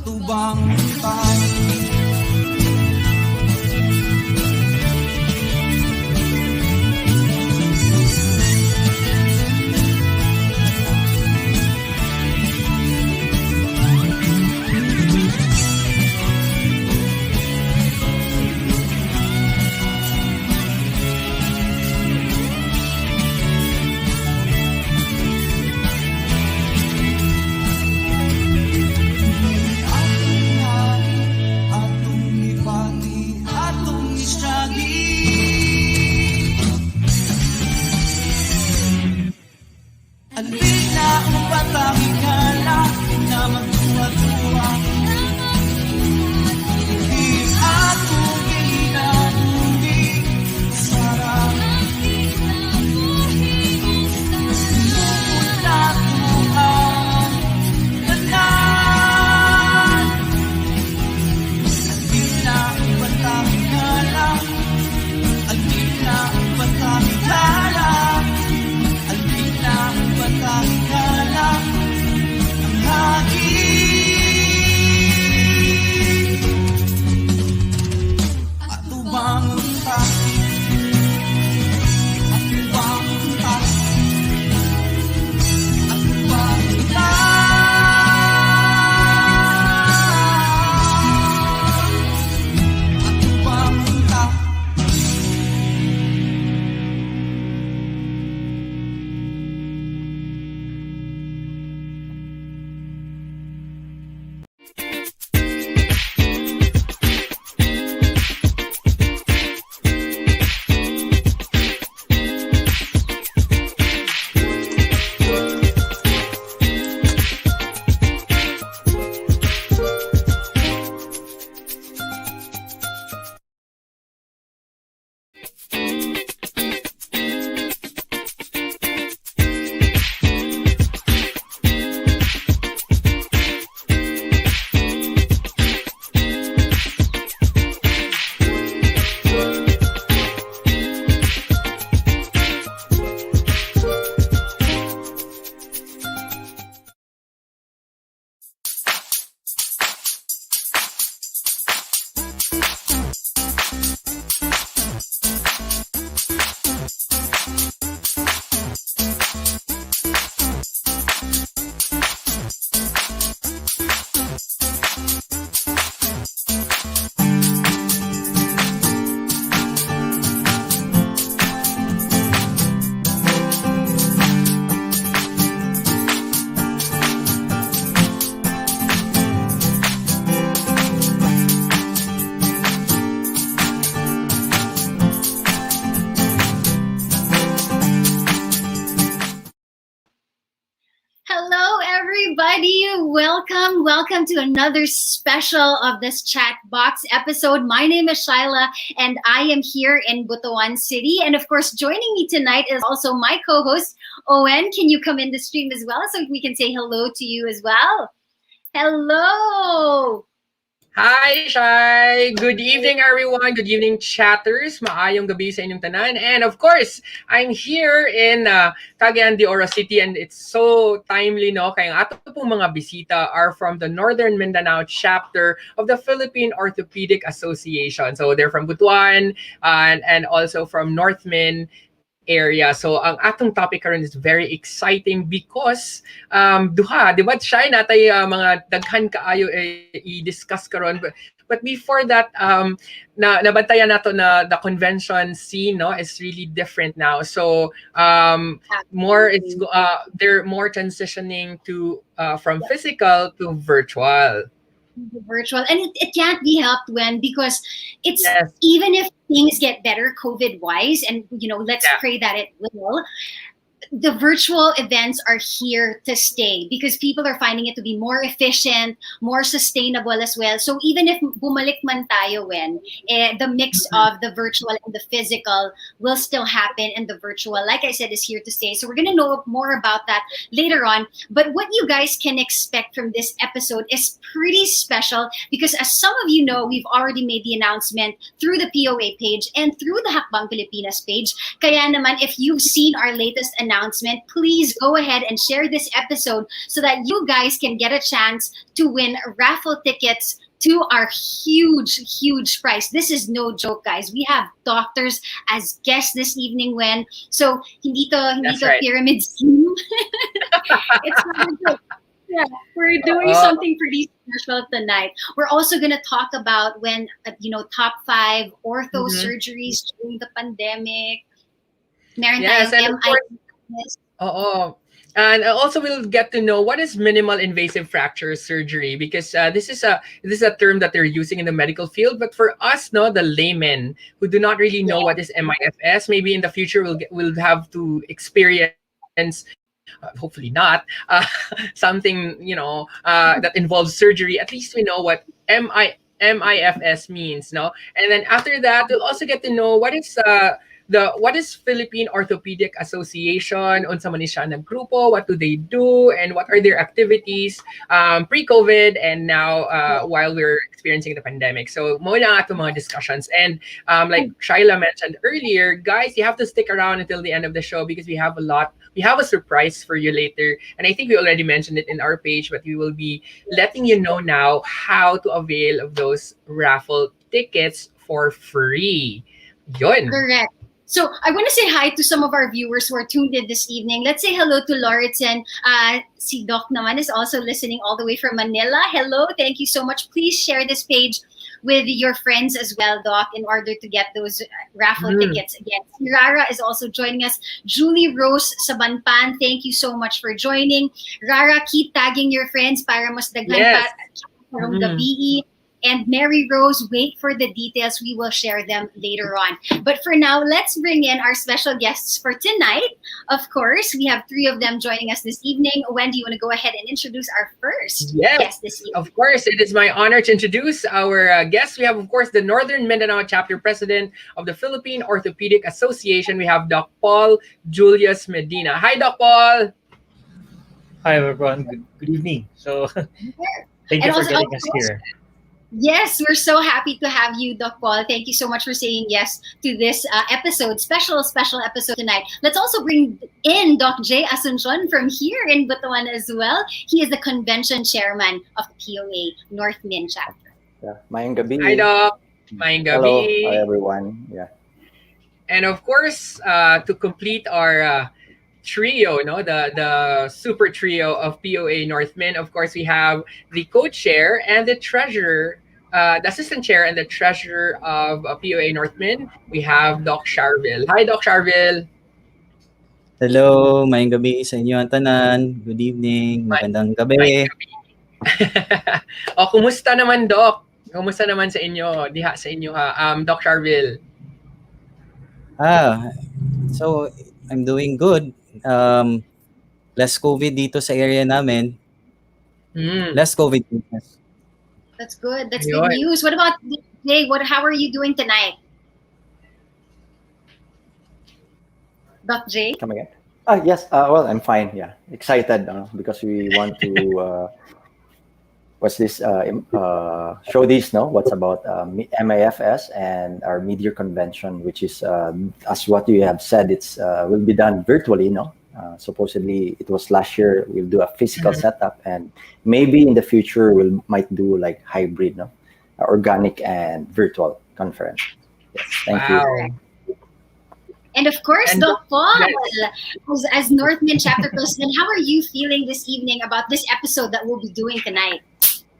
atubang tayo. Welcome to another special of this Chatbox episode. My name is Shayla and I am here in Butuan City. And of course, joining me tonight is also my co-host, Owen. Can you come in the stream as well so we can say hello to you as well? Hello! Hi, Shay! Good evening, everyone. Good evening, chatters. Maayong gabi sa inyong tanan. And of course, I'm here in Cagayan de Oro City and it's so timely, no? Kaya ang ato pong mga bisita are from the Northern Mindanao chapter of the Philippine Orthopedic Association. So they're from Butuan and also from North Min area. So ang atong topic karon is very exciting because duha, di ba, Shay, natay mga daghan kaayo i-discuss karon. But before that, nabantayan nato na the convention scene, no, is really different now. So more it's they're more transitioning to from physical to virtual. Virtual, and it can't be helped when, because it's even if things get better COVID wise, and let's pray that it will, the virtual events are here to stay because people are finding it to be more efficient, more sustainable as well. So even if bumalik man tayo when, the mix of the virtual and the physical will still happen, and the virtual, like I said, is here to stay. So we're going to know more about that later on. But what you guys can expect from this episode is pretty special because, as some of you know, we've already made the announcement through the POA page and through the Hakbang Pilipinas page. Kaya naman, if you've seen our latest announcement, announcement, please go ahead and share this episode so that you guys can get a chance to win raffle tickets to our huge prize. This is no joke, guys. We have doctors as guests this evening, so hindi to right. pyramid scheme. It's not a joke. Yeah, we're doing something pretty special tonight. We're also going to talk about top 5 ortho surgeries during the pandemic. Meron Yes, and of course, MIS. and also we'll get to know what is minimal invasive fracture surgery, because this is a term that they're using in the medical field. But for us, the laymen who do not really know what is MIFS, maybe in the future we'll have to experience. Hopefully not something that involves surgery. At least we know what MIFS means, no? And then after that, we'll also get to know what is Philippine Orthopedic Association, unsa man ni siya ng grupo, what do they do, and what are their activities pre-COVID and now while we're experiencing the pandemic. So mo lang ato mga discussions. And like Shayla mentioned earlier, guys, you have to stick around until the end of the show because we have a surprise for you later. And I think we already mentioned it in our page, but we will be letting you know now how to avail of those raffle tickets for free. Yun. Correct. So I want to say hi to some of our viewers who are tuned in this evening. Let's say hello to Lauritzen. Si Doc naman is also listening all the way from Manila. Hello, thank you so much. Please share this page with your friends as well, Doc, in order to get those raffle tickets again. Rara is also joining us. Julie Rose Sabanpan, thank you so much for joining. Rara, keep tagging your friends para mas daghan pa from the BE. And Mary Rose, wait for the details. We will share them later on. But for now, let's bring in our special guests for tonight. Of course, we have 3 of them joining us this evening. Owen, do you want to go ahead and introduce our first guest this evening? Of course, it is my honor to introduce our guest. We have, of course, the Northern Mindanao Chapter President of the Philippine Orthopedic Association. We have Doc Paul Julius Medina. Hi, Doc Paul. Hi, everyone. Good evening. So, thank you for getting us here. Yes, we're so happy to have you, Doc Paul. Thank you so much for saying yes to this special episode tonight. Let's also bring in Doc J. Asuncion from here in Butuan as well. He is the convention chairman of the POA North Min chapter. Yeah, Mayang gabi. Hi, Doc. Mayang gabi. Hello, hi everyone. Yeah. And of course, to complete our trio, the super trio of POA North Min, of course, we have the co-chair and the treasurer, the assistant chair and the treasurer of POA North Min. We have Doc Sharvyl. Hi, Doc Sharvyl. Hello, mayang gabi sa inyo ang tanan. Good evening, magandang gabi. Kumusta naman, Doc? Kumusta naman sa inyo? Diha sa inyo Doc Sharvyl. So I'm doing good. Less COVID dito sa area namin. Less COVID. That's good. That's good news. What about Jay? How are you doing tonight? Doc J? Come again? Yes. Well, I'm fine. Yeah. Excited because we want to show this, what's about MIFS and our Midyear Convention, which is, as what you have said, it's will be done virtually, supposedly it was last year. We'll do a physical setup, and maybe in the future we might do like hybrid, organic and virtual conference. Yes, thank you. And of course, Doc Paul, as North Min chapter president, how are you feeling this evening about this episode that we'll be doing tonight?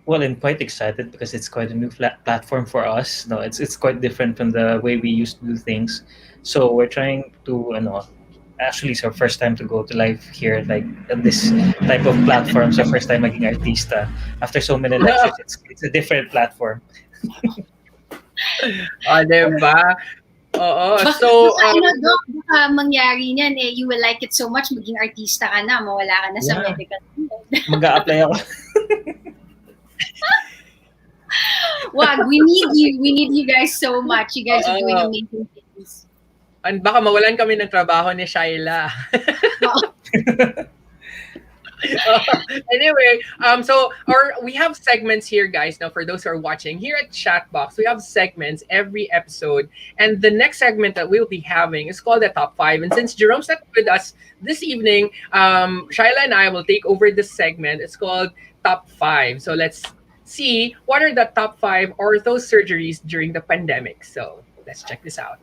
Well, I'm quite excited because it's quite a new platform for us. No, it's quite different from the way we used to do things. So we're trying to, actually it's our first time to go to live here, like this type of platform. So first time maging artista. After so many lectures, it's a different platform. Diba? So, Doc, mangyari niyan, you will like it so much, maging artista ka na, mawala ka na sa medical. Mag-a-apply ako. Wag, we need you guys so much. You guys are doing amazing things. And baka mawalan kami ng trabaho ni Shayla. Anyway, so we have segments here, guys. Now, for those who are watching here at Chatbox, we have segments every episode, and the next segment that we'll be having is called the Top Five. And since Jerome's not with us this evening, Shayla and I will take over this segment. It's called Top Five. So let's see what are the top five ortho surgeries during the pandemic. So let's check this out.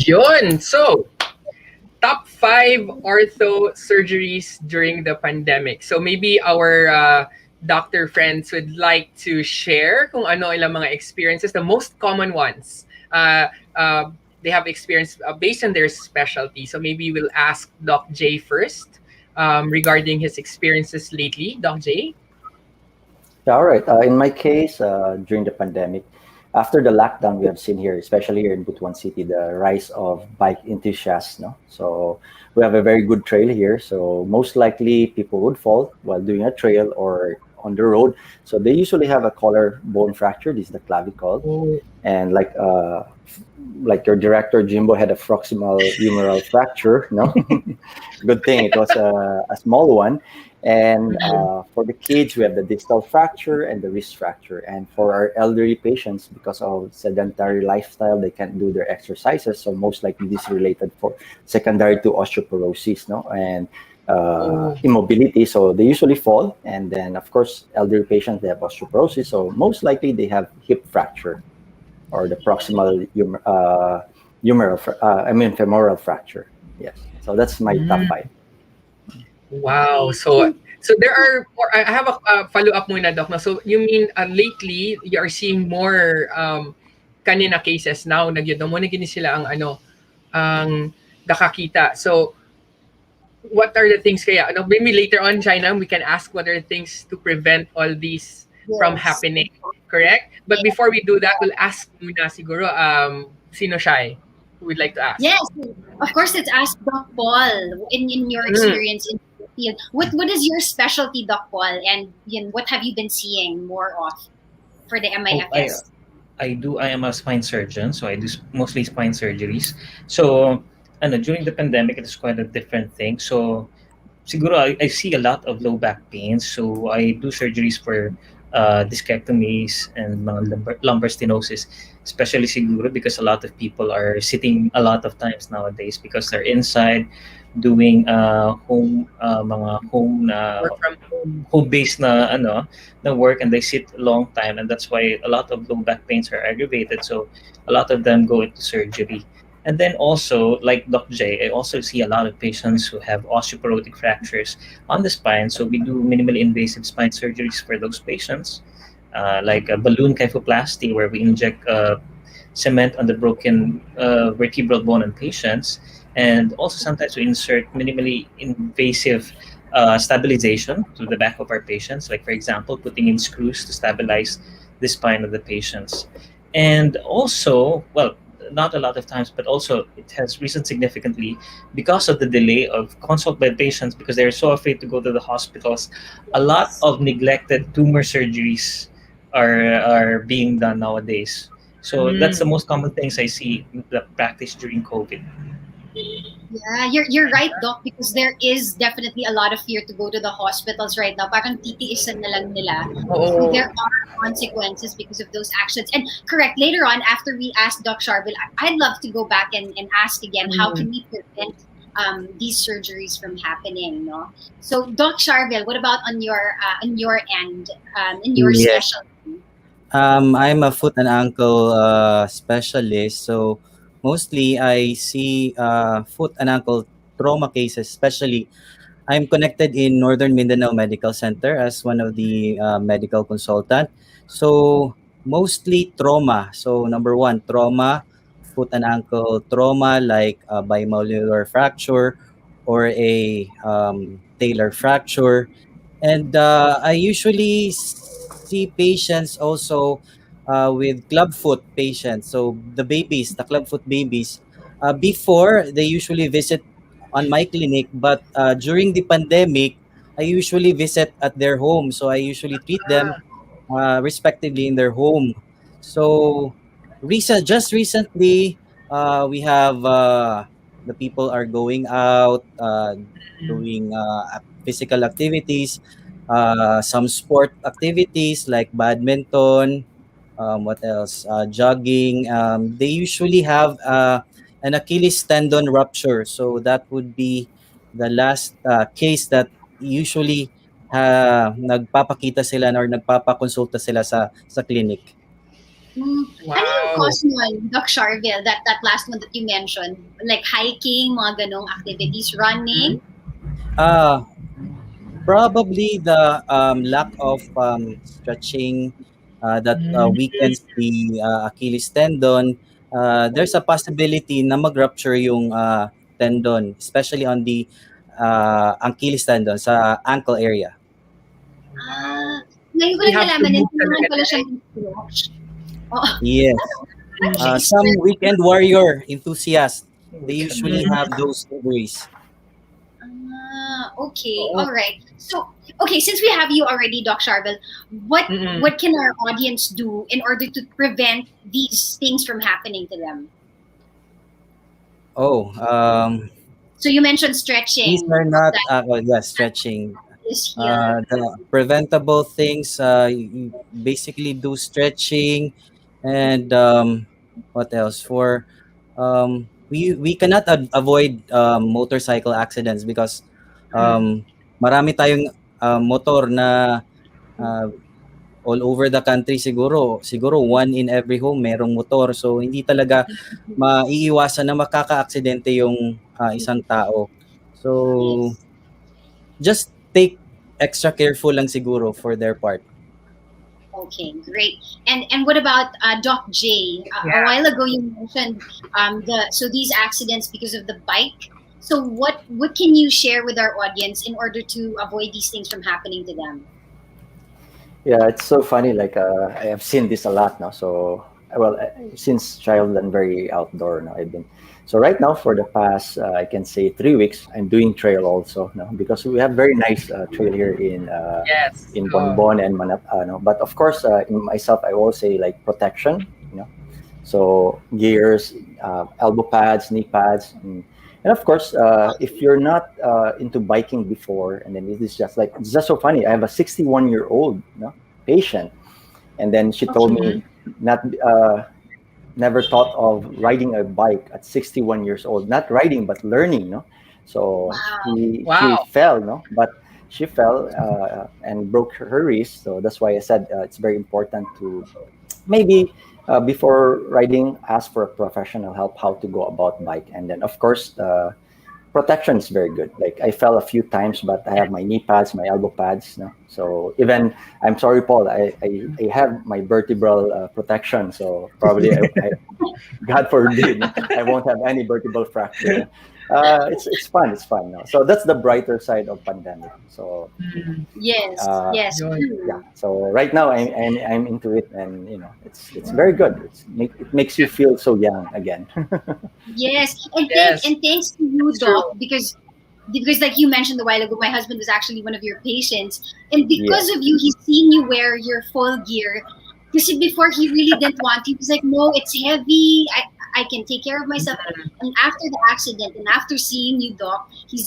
Yun. So, top five ortho surgeries during the pandemic. So maybe our doctor friends would like to share kung ano ilang mga experiences, the most common ones. They have experienced based on their specialty. So maybe we'll ask Doc J first regarding his experiences lately. Doc J? Yeah, all right. In my case, during the pandemic, after the lockdown, we have seen here, especially here in Butuan City, the rise of bike enthusiasts. No, so we have a very good trail here. So most likely, people would fall while doing a trail or on the road. So they usually have a collarbone fracture. This is the clavicle, and like your director Jimbo had a proximal humeral fracture. No, good thing it was a small one. And for the kids, we have the distal fracture and the wrist fracture. And for our elderly patients, because of sedentary lifestyle, they can't do their exercises. So most likely this is related for secondary to osteoporosis, no, and immobility. So they usually fall. And then, of course, elderly patients, they have osteoporosis. So most likely they have hip fracture or the proximal femoral fracture. Yes. So that's my top five. Wow. So there are more. I have a follow-up muna, Doc. No? So you mean lately you are seeing more kanina cases now nagyudo mo na gini sila ang ang nakakita. So what are the things kaya maybe later on China we can ask what are the things to prevent all these from happening, correct? But before we do that, we'll ask muna siguro sino siya who would like to ask. Yes, of course. Let's ask Doc Paul in your experience in the field. What is your specialty, Doc Paul, and what have you been seeing more of for the MIFS? I am a spine surgeon, so I do mostly spine surgeries. So, during the pandemic, it is quite a different thing. So, siguro I see a lot of low back pains. So, I do surgeries for discectomies and mga lumbar stenosis, especially siguro because a lot of people are sitting a lot of times nowadays because they're inside doing mga home Work from home. home-based na work, and they sit a long time, and that's why a lot of low back pains are aggravated. So a lot of them go into surgery. And then also, like Doc J, I also see a lot of patients who have osteoporotic fractures on the spine. So we do minimally invasive spine surgeries for those patients, like a balloon kyphoplasty, where we inject cement on the broken vertebral bone in patients. And also sometimes we insert minimally invasive stabilization to the back of our patients, like, for example, putting in screws to stabilize the spine of the patients. And also, well, not a lot of times, but also it has risen significantly because of the delay of consult by patients because they're so afraid to go to the hospitals. A lot of neglected tumor surgeries are being done nowadays. So that's the most common things I see in the practice during COVID. Yeah, you're right, Doc, because there is definitely a lot of fear to go to the hospitals right now. Parang titiisan na lang nila. Oo. There are consequences because of those actions. And correct, later on, after we ask Doc Sharvyl, I'd love to go back and ask again, how can we prevent these surgeries from happening? No. So, Doc Sharvyl, what about on your end, in your Yes. specialty? I'm a foot and ankle specialist, so mostly I see foot and ankle trauma cases. Especially, I'm connected in Northern Mindanao Medical Center as one of the medical consultant. So mostly trauma. So number one, trauma, foot and ankle trauma like a bimalleolar fracture or a talar fracture. And I usually see patients also with clubfoot patients. So the babies, the clubfoot babies, before they usually visit on my clinic, but during the pandemic, I usually visit at their home. So I usually treat them respectively in their home. So just recently, we have the people are going out, doing physical activities, some sport activities like badminton. What else? Jogging. They usually have an Achilles tendon rupture. So that would be the last case that usually nagpapakita sila or nagpapakonsulta sila sa clinic. Ano yung Wow. cause nun, Doc Sharvyl, that last one that you mentioned? Like hiking, mga ganong activities, running? Uh, Probably the lack of stretching that weakens the Achilles tendon. There's a possibility na mag-rupture yung tendon, especially on the Achilles tendon sa ankle area. Ah, ngayon ko We lang have to nalaman, move hindi naman talaga, pala siya right? mag-stretch. Oh, Yes. ano siya Some i-stretch? weekend warrior enthusiasts, they We can usually have those injuries. Okay, Oo. all right. So, okay, since we have you already, Doc Sharvyl, what can our audience do in order to prevent these things from happening to them? Oh, So you mentioned these stretching. are not That stretching. is here. The preventable things, you basically do stretching, and what else? We cannot avoid motorcycle accidents because marami tayong motor na uh, all over the country. Siguro one in every home merong motor, so hindi talaga maiiwasan na makaka-aksidente yung isang tao. So Yes. just take extra careful lang siguro for their part. Okay, great. And what about Doc J? A Yeah. while ago you mentioned these accidents because of the bike. So what can you share with our audience in order to avoid these things from happening to them? Yeah, it's so funny. Like I have seen this a lot now. So well, since child, I'm very outdoor now. I've been so right now for the past I can say 3 weeks. I'm doing trail also now because we have very nice trail here Yes. in Bonbon and Manap. No, but of course, in myself, I will say like protection. So gears, elbow pads, knee pads, and of course, if you're not into biking before, and then it is just like it's just so funny. I have a 61-year-old patient, and then she told me not never thought of riding a bike at 61 years old. Not riding, but learning. No, so Wow. she Wow. fell. No, but she fell and broke her wrist. So that's why I said it's very important to maybe before riding, ask for a professional help how to go about bike, and then of course protection is very good. Like I fell a few times, but I have my knee pads, my elbow pads. No? So even I'm sorry, Paul, I have my vertebral protection. So probably God forbid, I won't have any vertebral fracture. It's fun. It's fun. No? So that's the brighter side of pandemic. So Yes, yes, Yun. true. yeah, so right now I'm into it, and it's very good. It makes you feel so young again. Yes, and Yes. thanks to you, It's Doc, true. because like you mentioned a while ago, my husband was actually one of your patients, and because Yes, of you, he's seen you wear your full gear. Because before he really didn't want to, he was like, "No, it's heavy. I can take care of myself." And after the accident, and after seeing you, Doc, he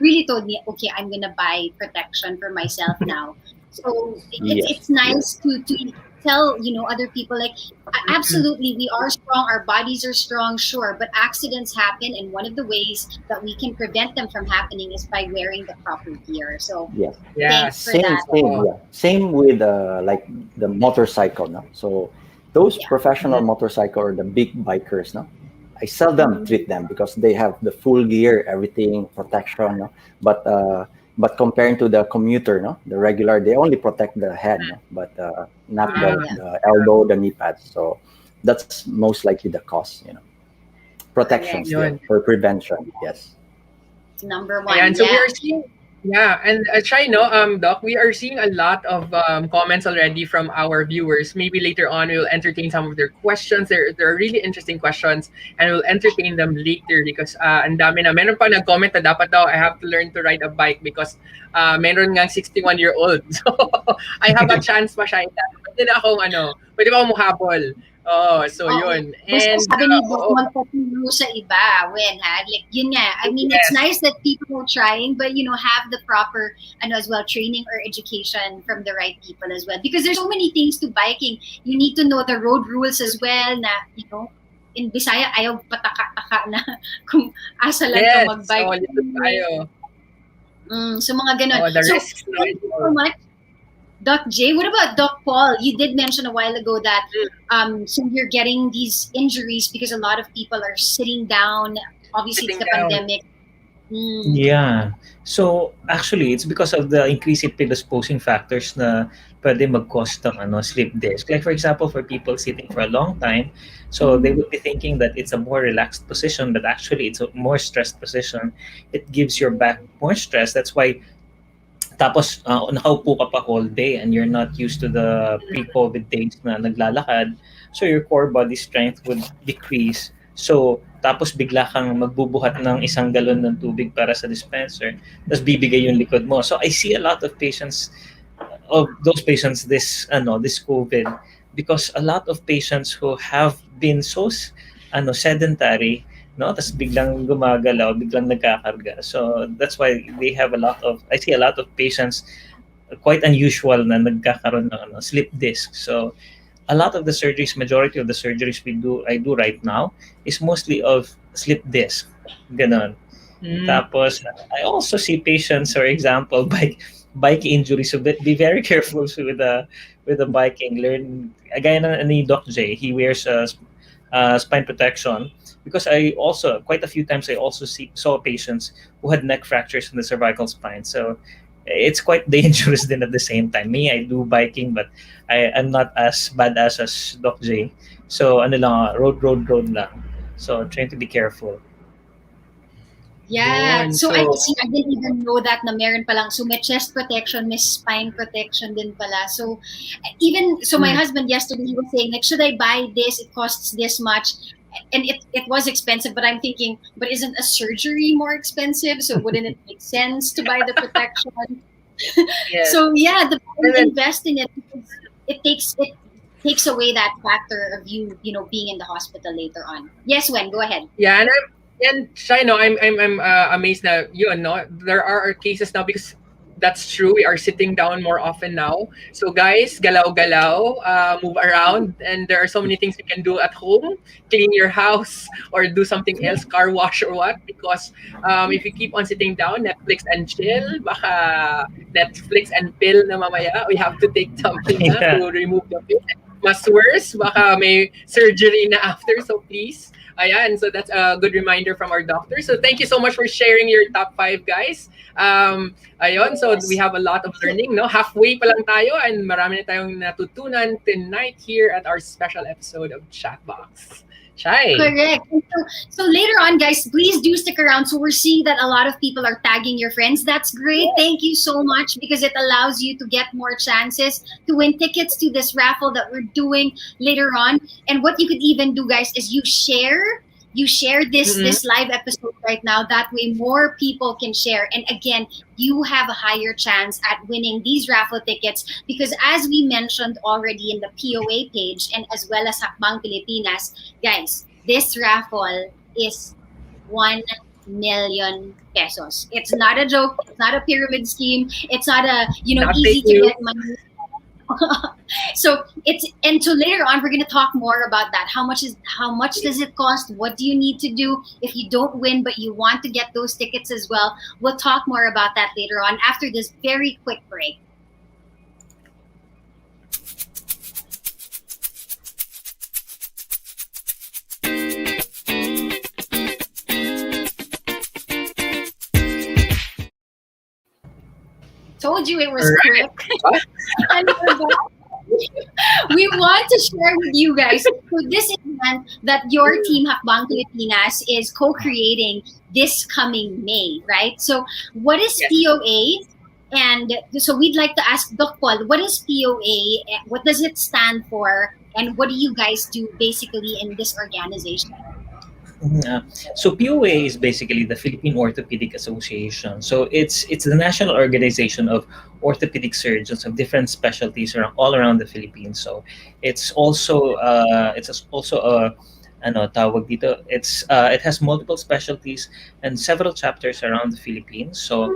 really told me, "Okay, I'm gonna buy protection for myself now." So it's yes, yes, nice to tell other people like absolutely we are strong, our bodies are strong, sure, but accidents happen, and one of the ways that we can prevent them from happening is by wearing the proper gear. So yes. thanks Yes. for Same, that. same, Oo. yeah. Same with like the motorcycle, no. So those Yeah. professional motorcycle or the big bikers, no. I seldom treat them because they have the full gear, everything, protection, no. But comparing to the commuter, no, the regular, they only protect the head, no, but not Yeah, Ah, yeah. the elbow, the knee pads. So that's most likely the cause. Protection Correct. still yun. for prevention. Yes. It's number one. Ayan, so we Yeah. are seeing Yeah, and try no, Doc, we are seeing a lot of comments already from our viewers. Maybe later on we'll entertain some of their questions. There are really interesting questions, and we'll entertain them later because ang dami na. Meron pa nag-comment na dapat daw I have to learn to ride a bike because meron ngang 61-year-old. So I have a chance pa siya. Pwede na akong pwede ba akong muhabol? Oh, so Oo. yun. Basta And sabi ni Doc, magpaturo sa iba. When, ha? Like, yun nga. I mean, it's yes. nice that people are trying, but, have the proper, as well, training or education from the right people as well. Because there's so many things to biking. You need to know the road rules as well na, in Bisaya, ayaw pataka-taka na kung asa lang Yes. ka magbike. Oh, dito tayo. So, mga ganun. Oh, the So, risks. thank you so much, Doc J. What about Doc Paul? You did mention a while ago that so you're getting these injuries because a lot of people are sitting down. Obviously, it's the pandemic. Yeah. So actually, it's because of the increasing predisposing factors na pwede mag-cause ng slip disc. Like for example, for people sitting for a long time, so they would be thinking that it's a more relaxed position, but actually it's a more stressed position. It gives your back more stress. That's why tapos nakaupo ka pa whole day and you're not used to the pre-COVID days na naglalakad. So your core body strength would decrease. So tapos bigla kang magbubuhat ng isang galon ng tubig para sa dispenser. Tapos bibigay yung likod mo. So I see a lot of patients this COVID because a lot of patients who have been so sedentary, no, tas biglang gumagalaw, biglang nagkakarga. So that's why I see a lot of patients quite unusual na nagkakaroon ng slip disc. So a lot of the surgeries, majority of the surgeries I do right now is mostly of slip disc. Ganon. Tapos I also see patients, for example, bike injuries. So be very careful with the biking. Learn again ni Doc J. He wears spine protection because I also quite a few times I also saw patients who had neck fractures in the cervical spine. So it's quite dangerous then at the same time. Me, I do biking, but I'm not as badass as Doc J. So ano lang, road lang. So trying to be careful. Yeah. So I didn't even know that na meron palang. So may chest protection, may spine protection din pala. So my husband yesterday, he was saying, like, should I buy this? It costs this much. And it was expensive, but I'm thinking, but isn't a surgery more expensive? So wouldn't it make sense to buy the protection? Yes. So yeah, invest in it because it takes away that factor of you being in the hospital later on. Yes, Wen, go ahead. Yeah, and I'm amazed na there are cases now because that's true. We are sitting down more often now. So guys, galaw-galaw, move around, and there are so many things you can do at home. Clean your house or do something else, car wash or what. Because if you keep on sitting down, Netflix and chill, baka Netflix and pill na mamaya. We have to take something to remove the pill. Mas worse, baka may surgery na after. So please. Ayan, so that's a good reminder from our doctor. So thank you so much for sharing your top 5, guys. Ayun, so we have a lot of learning, no? Halfway pa lang tayo and marami na tayong natutunan tonight here at our special episode of Chatbox. Shay. Correct. So later on, guys, please do stick around. So we're seeing that a lot of people are tagging your friends. That's great. Thank you so much because it allows you to get more chances to win tickets to this raffle that we're doing later on. And what you could even do, guys, is you share this live episode right now. That way more people can share. And again, you have a higher chance at winning these raffle tickets because as we mentioned already in the POA page and as well as Hakbang Pilipinas, guys, this raffle is 1 million pesos. It's not a joke. It's not a pyramid scheme. It's not a, easy to get money. So later on we're going to talk more about that. How much does it cost? What do you need to do if you don't win but you want to get those tickets as well? We'll talk more about that later on after this very quick break. Told you it was quick. we want to share with you guys. So this event that your team Hakbang Pilipinas is co-creating this coming May, right? So what is Yes. POA? And so we'd like to ask Doc Paul, what is POA? What does it stand for? And what do you guys do basically in this organization? So POA is basically the Philippine Orthopedic Association. So it's the national organization of orthopedic surgeons of different specialties all around the Philippines. So it's also a ano tawag dito. It has multiple specialties and several chapters around the Philippines. So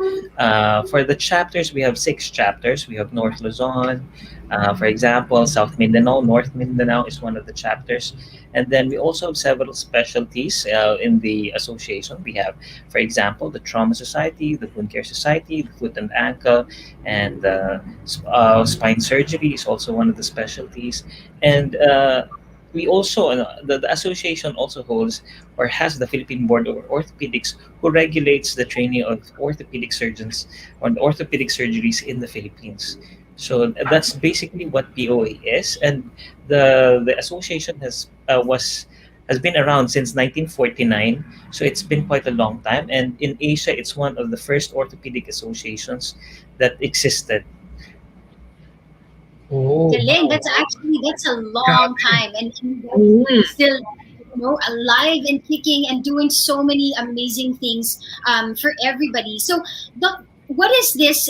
for the chapters, we have 6 chapters. We have North Luzon, for example, South Mindanao, North Mindanao is one of the chapters. And then we also have several specialties in the association. We have, for example, the Trauma Society, the Wound Care Society, the Foot and Ankle, and spine surgery is also one of the specialties. And we also, the association also holds or has the Philippine Board of Orthopedics, who regulates the training of orthopedic surgeons on orthopedic surgeries in the Philippines. So that's basically what POA is, and the association has been around since 1949. So it's been quite a long time, and in Asia, it's one of the first orthopedic associations that existed. Oh, Galing, that's a long time, and you guys still alive and kicking and doing so many amazing things for everybody. So, Doc, what is this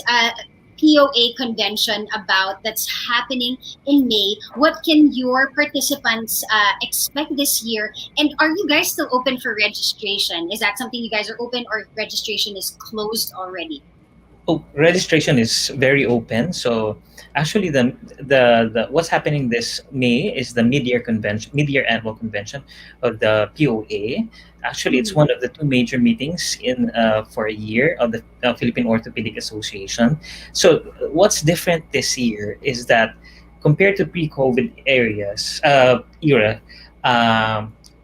POA convention about that's happening in May? What can your participants expect this year? And are you guys still open for registration? Is that something you guys are open, or registration is closed already? Oh, registration is very open. So actually, the what's happening this May is the mid-year annual convention of the POA. Actually, it's one of the 2 major meetings in for a year of the Philippine Orthopedic Association. So what's different this year is that compared to pre-COVID era,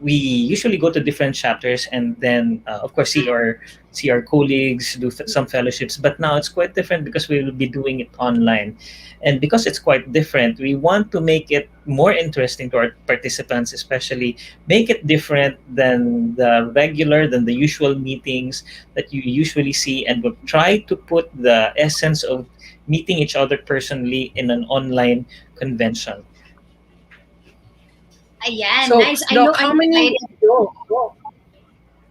we usually go to different chapters and then, of course, see our colleagues, do some fellowships. But now it's quite different because we will be doing it online, and because it's quite different, we want to make it more interesting to our participants, especially make it different than the usual meetings that you usually see, and we'll try to put the essence of meeting each other personally in an online convention. Ayan, so nice. I Doc, know how I'm many? excited. Go.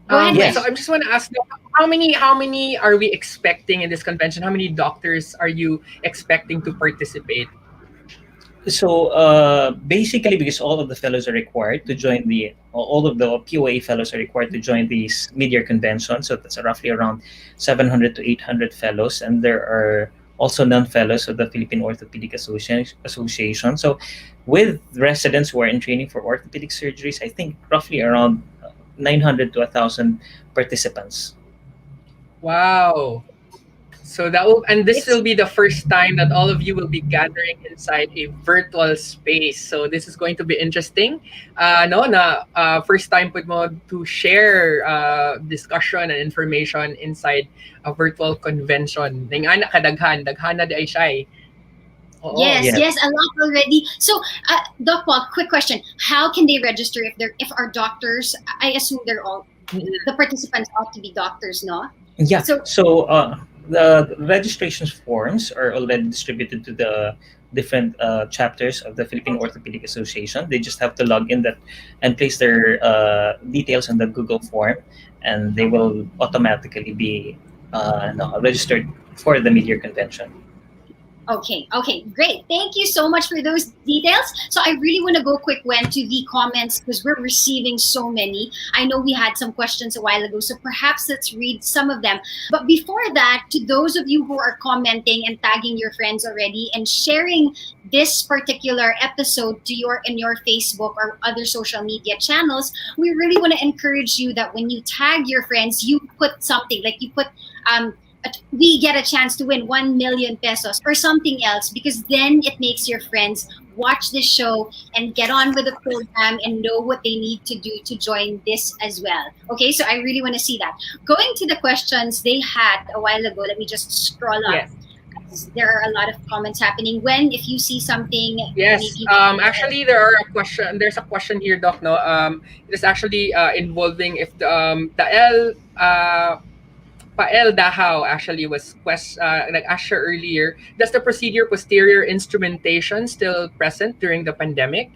Go ahead, Yes. So I just want to ask, Doc, how many are we expecting in this convention? How many doctors are you expecting to participate? So basically, because all of the fellows are required to join all of the POA fellows are required to join these mid-year convention. So that's roughly around 700 to 800 fellows, and there are also non-fellows of the Philippine Orthopedic Association. So with residents who are in training for orthopedic surgeries, I think roughly around 900 to 1,000 participants. Wow. So this will be the first time that all of you will be gathering inside a virtual space. So this is going to be interesting. No, na first time po mo to share discussion and information inside a virtual convention. Ning ana kadaghan, daghan na di ay siya. Oo. Yes, Yes. yes, a lot already. So, Doc Paul, quick question: how can they register if our doctors? I assume they're all the participants ought to be doctors, no? Yeah. So- So the registration forms are already distributed to the different chapters of the Philippine Orthopedic Association. They just have to log in that and place their details on the Google form, and they will automatically be registered for the mid-year convention. Okay, great. Thank you so much for those details. So I really want to go quick when to the comments because we're receiving so many. I know we had some questions a while ago, so perhaps let's read some of them. But before that, to those of you who are commenting and tagging your friends already and sharing this particular episode to in your Facebook or other social media channels, we really want to encourage you that when you tag your friends, you put something like you put we get a chance to win 1 million pesos or something else, because then it makes your friends watch this show and get on with the program and know what they need to do to join this as well. Okay, so I really want to see that. Going to the questions they had a while ago, let me just scroll up. Yes. comments. There are a lot of comments happening. When, if you see something, Yes. maybe Actually, there's a question here, Doc. No. It is actually involving if the L Pael Dahao actually was like asked her earlier. Does the procedure posterior instrumentation still present during the pandemic?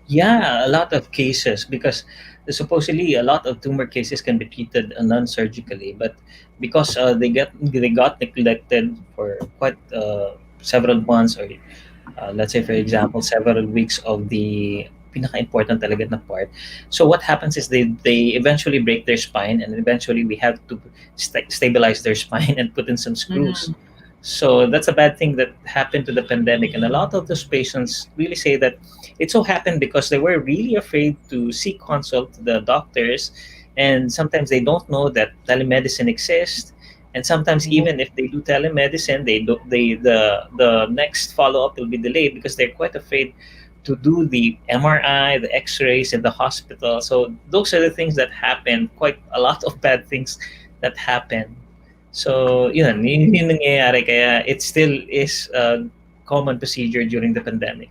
Yeah, a lot of cases because supposedly a lot of tumor cases can be treated non-surgically, but because they got neglected for quite several months or let's say for example several weeks of the pinaka-important talaga na part. So what happens is they eventually break their spine, and eventually we have to stabilize their spine and put in some screws. So that's a bad thing that happened to the pandemic, and a lot of those patients really say that it so happened because they were really afraid to seek consult to the doctors, and sometimes they don't know that telemedicine exists, and sometimes even if they do telemedicine, the next follow up will be delayed because they're quite afraid to do the MRI, the X-rays in the hospital. So those are the things that happen. Quite a lot of bad things that happen. So yun yung nangyayari kaya it still is a common procedure during the pandemic.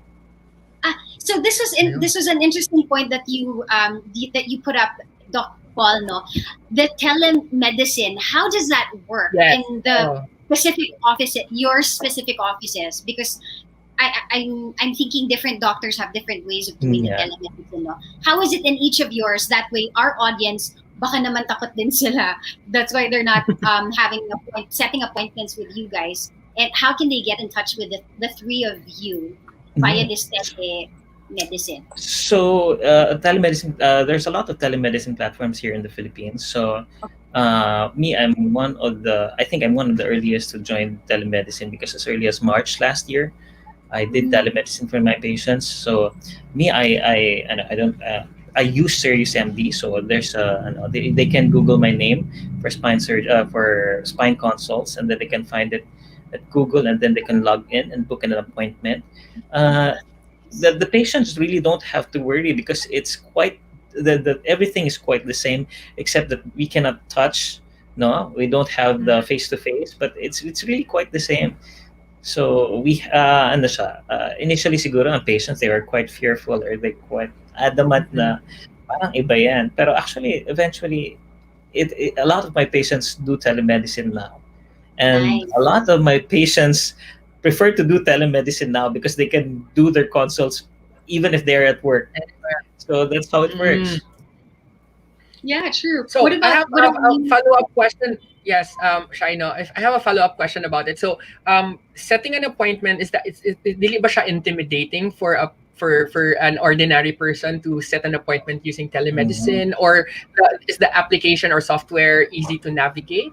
So this was an interesting point that you put up, Doc Paul. No, the telemedicine. How does that work in the specific office, your specific offices? Because I'm thinking different doctors have different ways of doing the telemedicine. No? How is it in each of yours? That way, our audience baka naman takot din sila. That's why they're not setting appointments with you guys. And how can they get in touch with the three of you via this telemedicine? So telemedicine, there's a lot of telemedicine platforms here in the Philippines. So me, I think I'm one of the earliest to join telemedicine because as early as March last year, I did telemedicine for my patients. So me, I use Serious MD. So there's they can Google my name for for spine consults, and then they can find it at Google, and then they can log in and book an appointment. The patients really don't have to worry because it's quite everything is quite the same except that we cannot touch. No, we don't have the face to face, but it's really quite the same. So we initially siguro ang patients, they were quite fearful or they quite adamant na parang iba yan. Pero actually eventually a lot of my patients do telemedicine now. And a lot of my patients prefer to do telemedicine now because they can do their consults even if they're at work. So that's how it works. Yeah, true. So I have a follow-up question. Yes, Shaino, if I have a follow-up question about it. So, setting an appointment, is dili ba siya intimidating for an ordinary person to set an appointment using telemedicine, or is the application or software easy to navigate?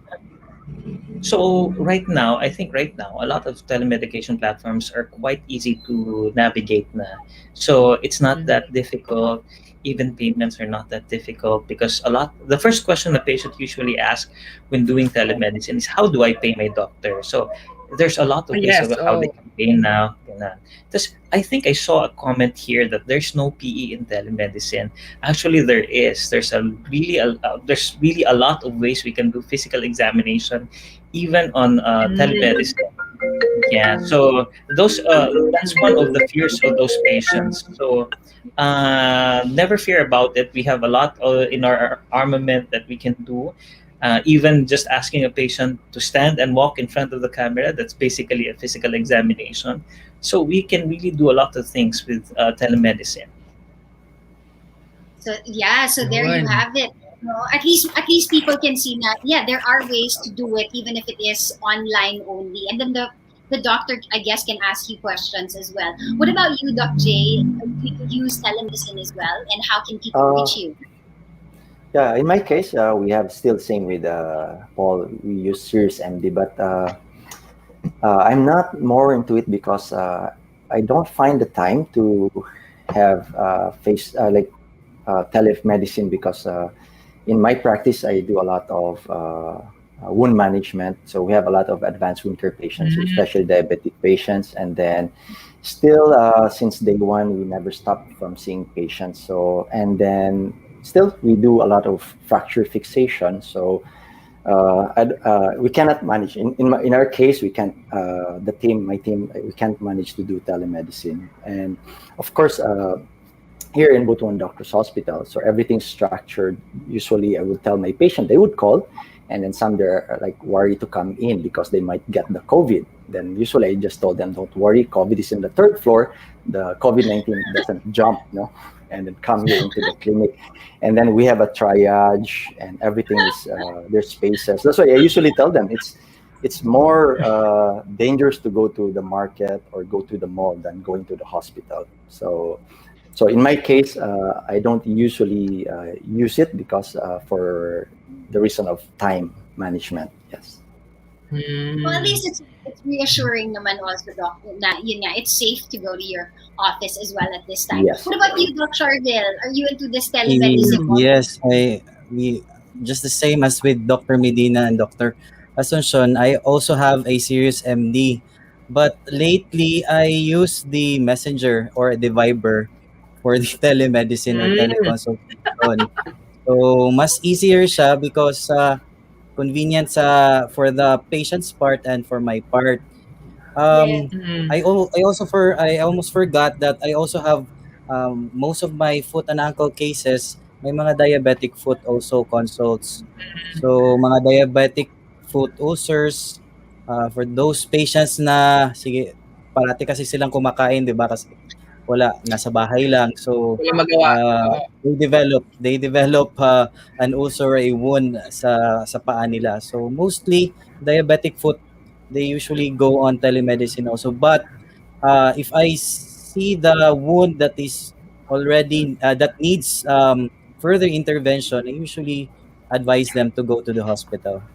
So I think right now, a lot of telemedication platforms are quite easy to navigate na. So it's not that difficult. Even payments are not that difficult because the first question the patient usually asks when doing telemedicine is, how do I pay my doctor? So there's a lot of ways of how they can pay now. I think I saw a comment here that there's no PE in telemedicine. Actually, there is. There's really a lot of ways we can do physical examination, even on telemedicine. Yeah. So that's one of the fears of those patients. So never fear about it. We have a lot in our armament that we can do. Even just asking a patient to stand and walk in front of the camera, that's basically a physical examination. So we can really do a lot of things with telemedicine. So there you have it. At least people can see that there are ways to do it even if it is online only, and then the doctor, I guess, can ask you questions as well. What about you, Doc J? Do you use telemedicine as well, and how can people reach you? Yeah, in my case, we have still same with Paul. We use Serious MD, but I'm not more into it because I don't find the time to have telemedicine because in my practice I do a lot of wound management. So we have a lot of advanced wound care patients, especially diabetic patients, and then still since day one we never stopped from seeing patients. So and then still we do a lot of fracture fixation. So we cannot manage. In our case, we can't. My team, we can't manage to do telemedicine. And of course, here in Butuan Doctors Hospital, so everything's structured. Usually, I would tell my patient they would call, and then some they're like worried to come in because they might get the COVID. Then usually I just told them, don't worry, COVID is in the third floor. The COVID-19 doesn't jump, no, and then come here into the clinic. And then we have a triage, and everything is there's spaces. That's why I usually tell them it's more dangerous to go to the market or go to the mall than going to the hospital. So in my case, I don't usually use it because for the reason of time management. Yes. Well, at least it's reassuring naman also, Doc, na yun nga, it's safe to go to your office as well at this time. Yes. What about you, Doc Sharvyl? Are you into this telemedicine? Yes, we just the same as with Dr. Medina and Dr. Asuncion. I also have a serious MD, but lately I use the Messenger or the Viber for the telemedicine or teleconsultation. So mas easier siya because convenient for the patient's part and for my part. Yes. I almost forgot that I also have most of my foot and ankle cases, may mga diabetic foot also consults. So mga diabetic foot ulcers, for those patients na sige parati kasi silang kumakain, 'di ba? Kasi wala, nasa bahay lang. So Wala magawa. they develop an ulcer or a wound sa paa nila. So mostly diabetic foot, they usually go on telemedicine also. But if I see the wound that is already that needs further intervention, I usually advise them to go to the hospital.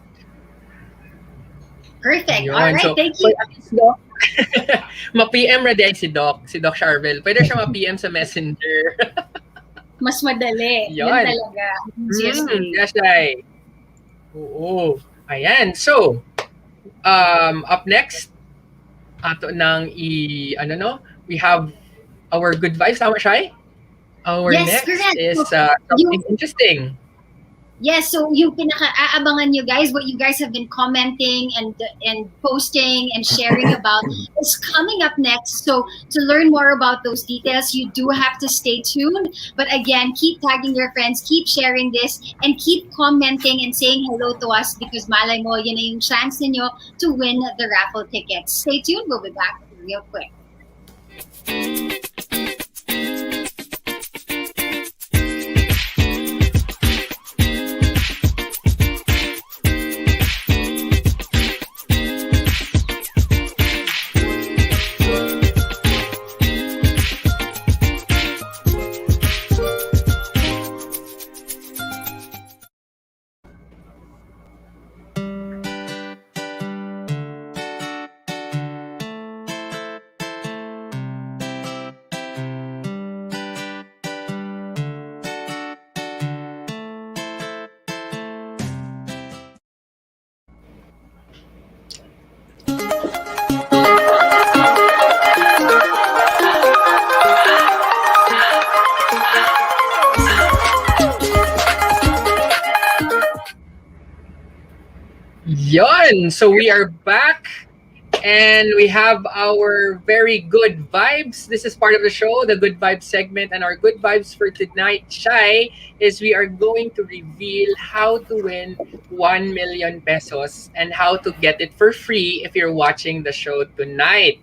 Perfect. Yun. All right, So, thank you. Doc, ma-PM ready si Doc Sharvyl. Pwede siya ma-PM sa Messenger. Mas madali. Yun Yun. talaga. Seriously. Yes, ay. Oo. Ayan. So, up next, ato nang we have our good vibes. Tama siya? Our Yes, next correct. is So, something interesting. Yes, so yung pinaka-aabangan nyo guys, what you guys have been commenting and posting and sharing about is coming up next. So to learn more about those details, you do have to stay tuned. But again, keep tagging your friends, keep sharing this, and keep commenting and saying hello to us because malay mo, yun na yung chance ninyo to win the raffle tickets. Stay tuned, we'll be back real quick. Yon! So we are back and we have our very good vibes. This is part of the show, the good vibes segment. And our good vibes for tonight, Shay, is we are going to reveal how to win 1 million pesos and how to get it for free if you're watching the show tonight.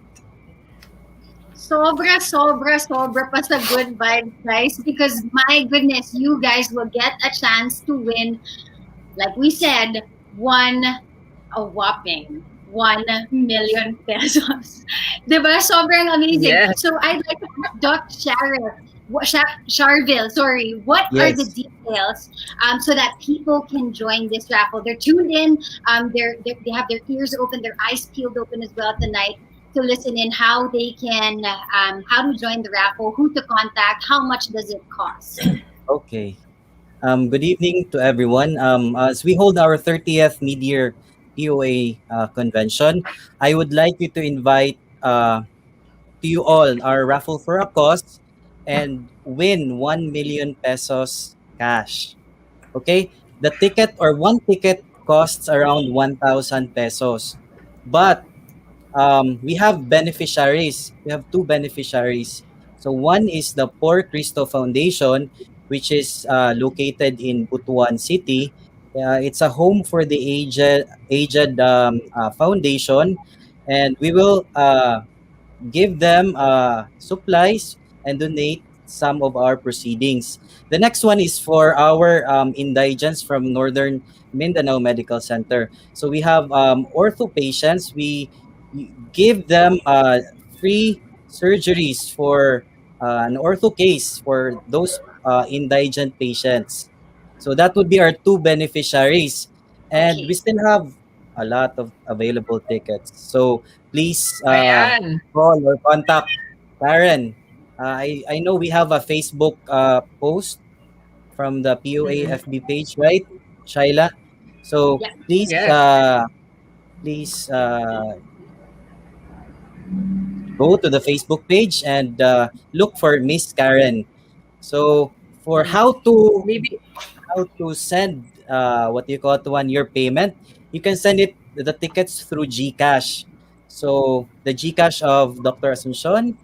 Sobra pa sa good vibes, guys. Because my goodness, you guys will get a chance to win, like we said, a whopping 1 million pesos. Diba? Sobrang amazing. Yes. So I'd like to ask Doc Sharvyl, what are the details so that people can join this raffle? They're tuned in, they have their ears open, their eyes peeled open as well tonight to listen in how they can, how to join the raffle, who to contact, how much does it cost? Okay. Good evening to everyone. As we hold our 30th Midyear POA convention, I would like you to invite to you all our raffle for a cause and win 1 million pesos cash. Okay? The ticket or one ticket costs around 1,000 pesos. But we have beneficiaries. We have two beneficiaries. So one is the Poor Cristo Foundation, which is located in Butuan City. It's a home for the aged foundation, and we will give them supplies and donate some of our proceedings. The next one is for our indigents from Northern Mindanao Medical Center. So we have ortho patients. We give them free surgeries for an ortho case for those indigent patients. So that would be our two beneficiaries. And we Okay. still have a lot of available tickets. So please Ayan. call or contact Karen. I know we have a Facebook post from the POA Mhm. FB page, right, Shayla? So Yeah. Yes. please go to the Facebook page and look for Miss Karen. So for Mm. Maybe. how to send what you call to one your payment, you can send it the tickets through GCash. So the GCash of Dr. Asuncion,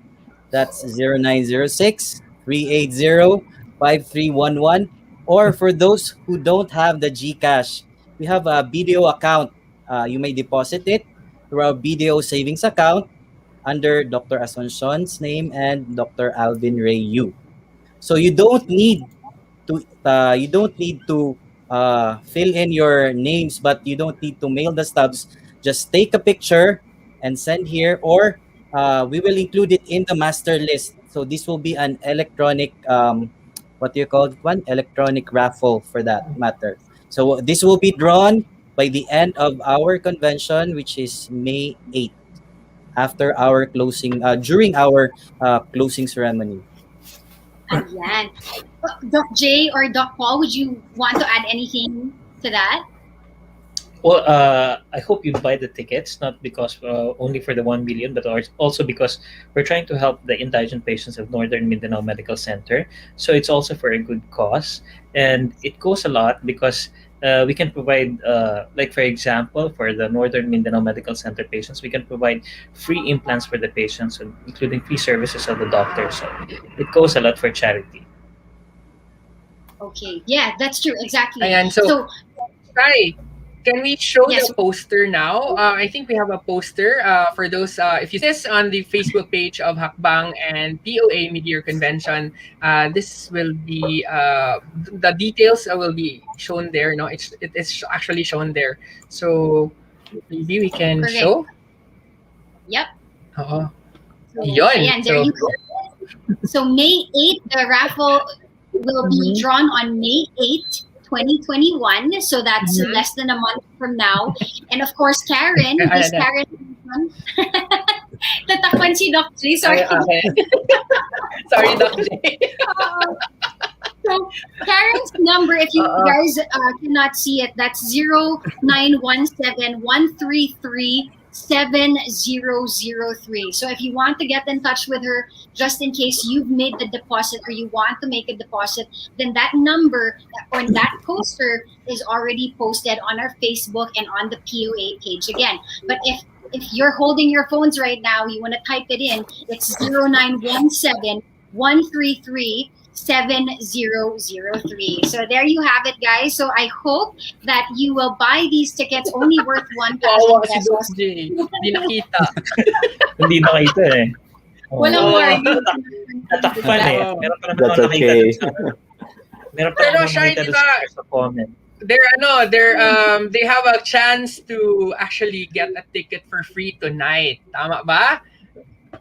that's 0906-380-5311. Or for those who don't have the GCash, we have a BDO account. You may deposit it through our BDO savings account under Dr. Asuncion's name and Dr. Alvin Ray Yu. So you don't need to fill in your names, but you don't need to mail the stubs. Just take a picture and send here, or we will include it in the master list. So this will be an electronic, what do you call it? One electronic raffle for that matter. So this will be drawn by the end of our convention, which is May 8th, after our closing, during our closing ceremony. Ayan. Doc J or Doc Paul, would you want to add anything to that? Well, I hope you buy the tickets, not because only for the 1 million, but also because we're trying to help the indigent patients of Northern Mindanao Medical Center. So it's also for a good cause. And it goes a lot because we can provide, like, for example, for the Northern Mindanao Medical Center patients, we can provide free implants for the patients, including free services of the doctor. So it goes a lot for charity. Okay. Yeah, that's true. Exactly. Ayan. So, So, Sai, can we show yes. the poster now? I think we have a poster for those. If you see this on the Facebook page of Hakbang and POA Midyear Convention, this will be the details will be shown there. No, it is actually shown there. So maybe we can Correct. show. Yep. Oo. So, Yun. ayan, there So, you go. So May 8th, the raffle will be drawn on May 8th, 2021. So that's Mhm. less than a month from now. And of course, Karen, Miss Ayan. Karen, tatakpan si Doc J. Sorry. Okay. Sorry, Doc J. So Karen's number, if you guys cannot see it, that's 0917-133-7003. So if you want to get in touch with her, just in case you've made the deposit or you want to make a deposit, then that number on that poster is already posted on our Facebook and on the POA page again. But if you're holding your phones right now, you want to type it in, it's 0917-133 7003. So there you have it, guys. So I hope that you will buy these tickets only worth 1,000 Wawa si Doc pesos. J. Hindi nakita. Hindi nakita eh. Oh. Walang warning. Natakpan eh. Oo. Meron pa naman That's ako nakita okay. dun sa, meron pa Pero naman siya, nakita di dun ba? sa comment. They have a chance to actually get a ticket for free tonight. Tama ba?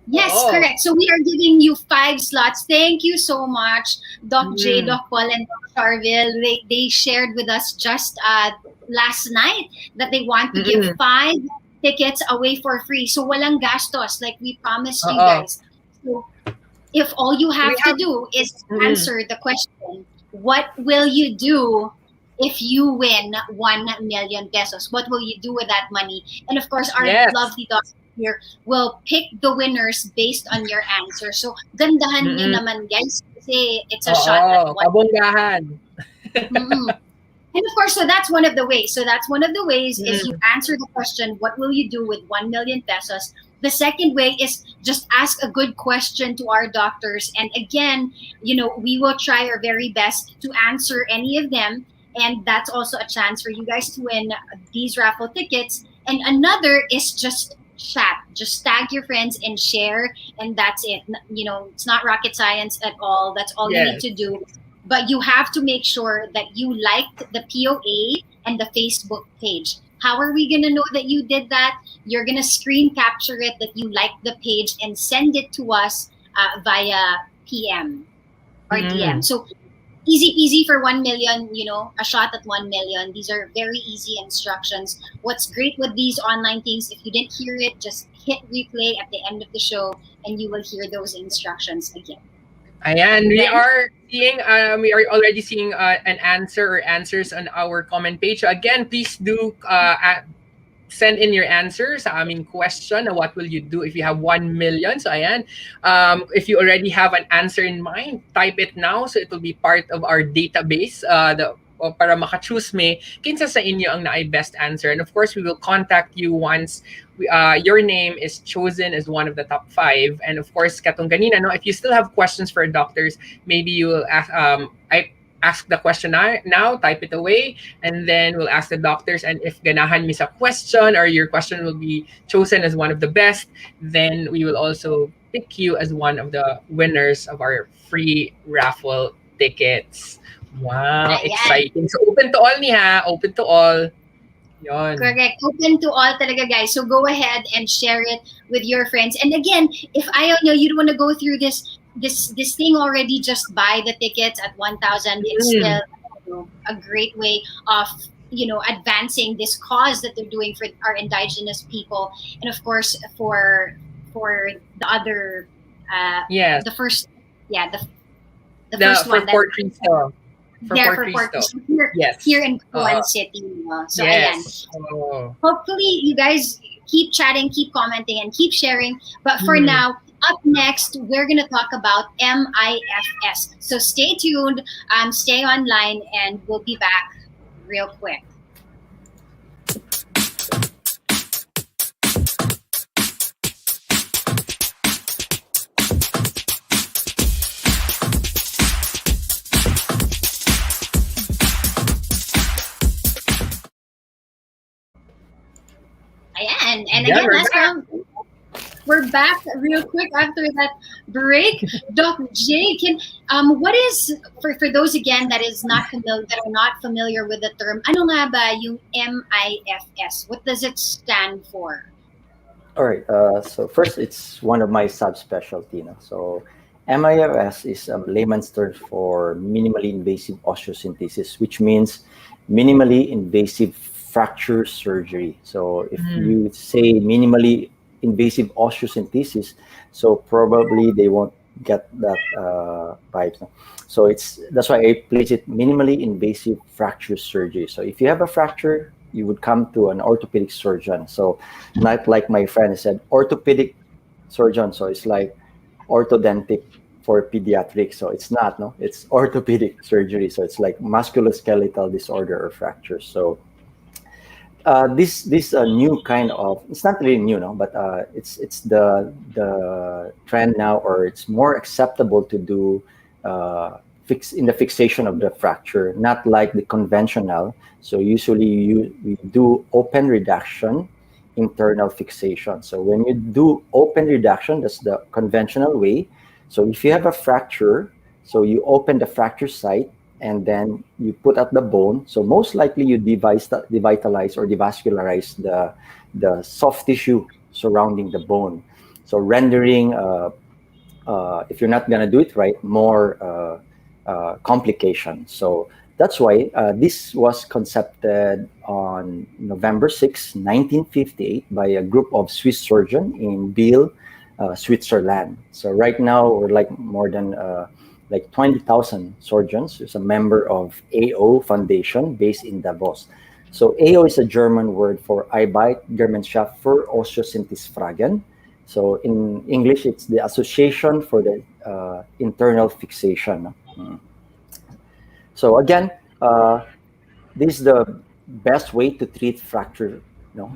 Yes, Oo. correct. So we are giving you 5 slots. Thank you so much, Doc J, Mm. Doc Paul, and Doc Sharvyl. They shared with us just last night that they want to give 5 tickets away for free. So walang gastos, like we promised you Oo. guys. So if all you have We to have- do is answer the question, what will you do if you win 1 million pesos? What will you do with that money? And of course, our Yes. lovely docs here will pick the winners based on your answer. So, gandahan nyo naman, guys, kasi it's a shot at Oo, kabonggahan. Mm. And of course, so that's one of the ways. Is you answer the question, what will you do with 1 million pesos? The second way is just ask a good question to our doctors. And again, we will try our very best to answer any of them. And that's also a chance for you guys to win these raffle tickets. And another is just chat. Just tag your friends and share. And that's it. It's not rocket science at all. That's all you need to do. But you have to make sure that you liked the POA and the Facebook page. How are we going to know that you did that? You're going to screen capture it that you liked the page and send it to us via PM or DM. So easy peasy for 1 million, a shot at 1 million. These are very easy instructions. What's great with these online things, if you didn't hear it, just hit replay at the end of the show and you will hear those instructions again. Ayan, we are already seeing an answer or answers on our comment page. So again, please do send in your answers. Question, what will you do if you have 1 million? So ayan, if you already have an answer in mind, type it now so it will be part of our database. Para maka-choose me kinsa sa inyo ang naay best answer. And of course, we will contact you once your name is chosen as one of the top 5. And of course, katong ganina, no, if you still have questions for doctors, maybe you will ask the question now, type it away, and then we'll ask the doctors. And if ganahan mi sa question or your question will be chosen as one of the best, then we will also pick you as one of the winners of our free raffle tickets. Wow, exciting. So open to all niya, open to all. Yon. Correct. Open to all talaga, guys. So go ahead and share it with your friends. And again, if you don't want to go through this thing already, just buy the tickets at 1,000. It's still a great way of advancing this cause that they're doing for our indigenous people, and of course for the other the first the first one for Cristo. Here in Kuan City. So ayan. Hopefully you guys keep chatting, keep commenting, and keep sharing. But for now, up next, we're going to talk about MIFS. So stay tuned, stay online, and we'll be back real quick. Ayan. And again, last round, we're back real quick after that break. Doc J, what is, for those again that are not familiar with the term, ano nga ba yung MIFS? What does it stand for? All right. So first, it's one of my subspecialty. So MIFS is a layman's term for minimally invasive osteosynthesis, which means minimally invasive fracture surgery. So if you say minimally invasive osteosynthesis, so probably they won't get that vibe. So that's why I place it minimally invasive fracture surgery. So if you have a fracture, you would come to an orthopedic surgeon. So not like my friend said, orthopedic surgeon. So it's like orthodontic for pediatrics. So it's not, it's orthopedic surgery. So it's like musculoskeletal disorder or fracture. So this new kind of, it's not really new, but it's the trend now, or it's more acceptable to do in the fixation of the fracture, not like the conventional. So usually we do open reduction, internal fixation. So when you do open reduction, that's the conventional way. So if you have a fracture, so you open the fracture site and then you put out the bone. So most likely you devitalize or devascularize the soft tissue surrounding the bone. So rendering, if you're not gonna do it right, more complications. So that's why this was concepted on November 6, 1958 by a group of Swiss surgeons in Biel, Switzerland. So right now we're like more than 20,000 surgeons. It's a member of AO Foundation based in Davos. So AO is a German word for Arbeitsgemeinschaft für Osteosynthesefragen. So in English, it's the Association for the Internal Fixation. So again, this is the best way to treat fracture.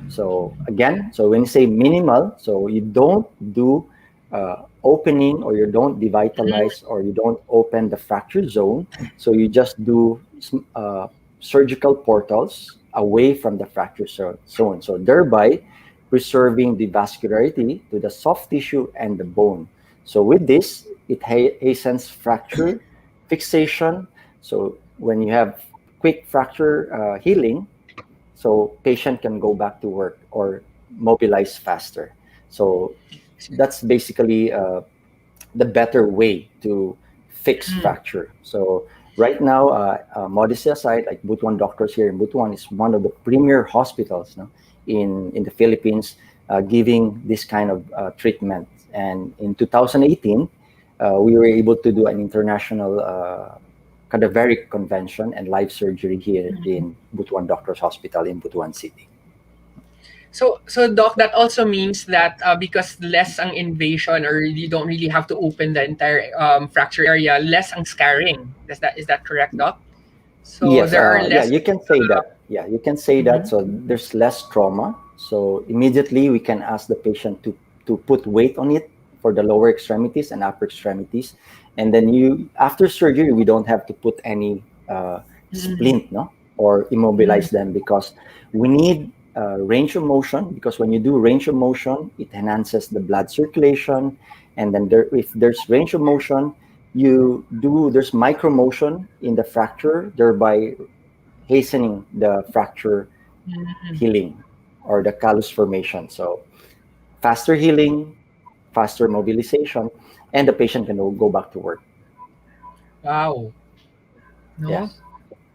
So again, so when you say minimal, so you don't do opening, or you don't devitalize, or you don't open the fracture zone. So you just do surgical portals away from the fracture zone. So thereby preserving the vascularity to the soft tissue and the bone. So with this, it hastens fracture fixation. So when you have quick fracture healing, so patient can go back to work or mobilize faster. So that's basically the better way to fix fracture. So right now, modesty aside, like Butuan Doctors here in Butuan is one of the premier hospitals, in the Philippines, giving this kind of treatment. And in 2018, we were able to do an international cadaveric convention and live surgery here in Butuan Doctors Hospital in Butuan City. So Doc, that also means that because less ang invasion, or you don't really have to open the entire fracture area, less ang scarring. Is that correct, Doc? So yes, there are less. Yeah, you can say that. Yeah, you can say that. So there's less trauma. So immediately we can ask the patient to put weight on it for the lower extremities and upper extremities, and then after surgery we don't have to put any splint, or immobilize them, because we need range of motion, because when you do range of motion, it enhances the blood circulation. And then if there's range of motion, there's micro motion in the fracture, thereby hastening the fracture healing or the callus formation. So faster healing, faster mobilization, and the patient can go back to work. Wow. No? Yeah.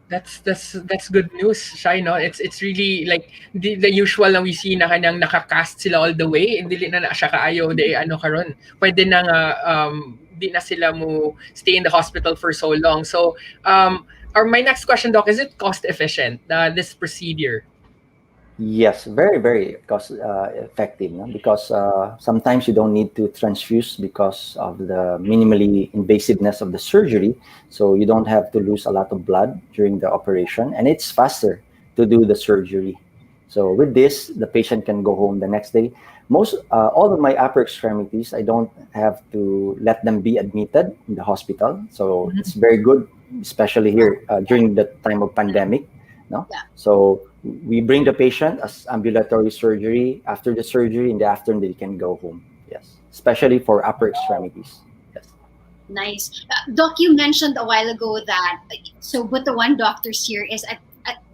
That's good news, Shy, no? It's really like the usual na we see na kanang nakakast sila all the way, hindi na siya kaayo de ano karon. Pwede na nga di na sila mo stay in the hospital for so long. So my next question, Doc, is it cost efficient, this procedure? Yes, very, very cost effective, because sometimes you don't need to transfuse because of the minimally invasiveness of the surgery. So you don't have to lose a lot of blood during the operation, and it's faster to do the surgery. So with this, the patient can go home the next day. All of my upper extremities, I don't have to let them be admitted in the hospital. So it's very good, especially here during the time of pandemic. So we bring the patient as ambulatory surgery. After the surgery in the afternoon, they can go home. Yes, especially for upper extremities. Yes. Nice. Doc, you mentioned a while ago that Butuan Doctors here is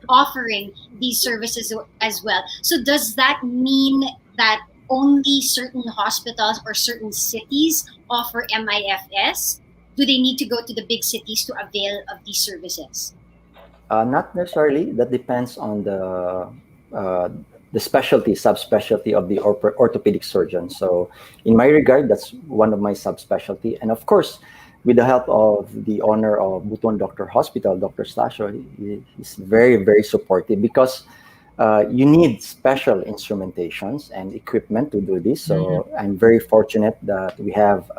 offering these services as well. So does that mean that only certain hospitals or certain cities offer MIFS? Do they need to go to the big cities to avail of these services? Not necessarily. That depends on the subspecialty of the orthopedic surgeon. So in my regard, that's one of my subspecialty. And of course, with the help of the owner of Butuan Doctor Hospital, Dr. Stasio, he's very, very supportive, because you need special instrumentations and equipment to do this. So I'm very fortunate that we have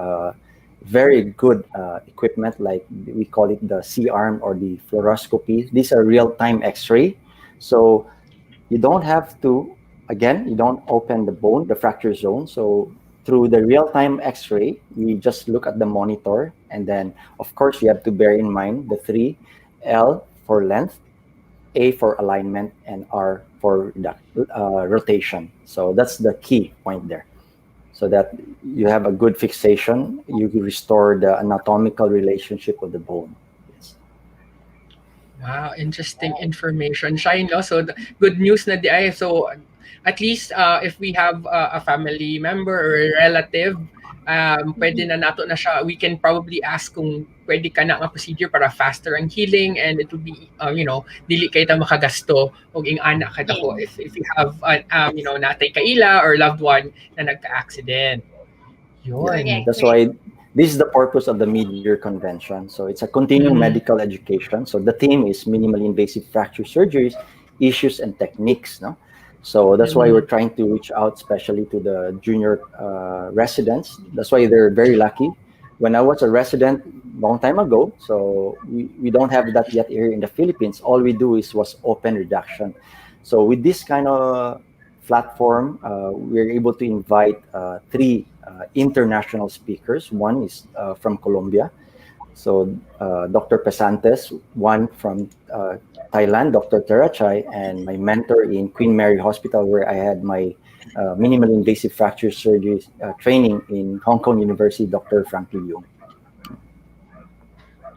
very good equipment, like we call it the C-arm or the fluoroscopy. These are real-time X-ray. So you don't have to, again, you don't open the bone, the fracture zone. So through the real-time X-ray, we just look at the monitor. And then, of course, you have to bear in mind the 3, L for length, A for alignment, and R for rotation. So that's the key point there. So that you have a good fixation, you restore the anatomical relationship of the bone. Yes. Wow, interesting information, Shine. So good news na di ay. So at least if we have a family member or a relative, pwede na nato na siya. We can probably ask kung pwede ka na nga procedure para faster ang healing, and it would be dili kay ta makagasto og ing anak kada ko if you have natay kaila or loved one na nagka-accident. Yun. That's why this is the purpose of the Midyear Convention. So it's a continuing medical education. So the theme is minimally invasive fracture surgeries, issues and techniques. So that's why we're trying to reach out, especially to the junior residents. That's why they're very lucky. When I was a resident, long time ago. So we don't have that yet here in the Philippines. All we do was open reduction. So with this kind of platform, we're able to invite three international speakers. One is from Colombia. So Dr. Pesantes, one from Thailand, Dr. Terachai, and my mentor in Queen Mary Hospital, where I had my minimally invasive fracture surgery training in Hong Kong University, Dr. Frankie Yung.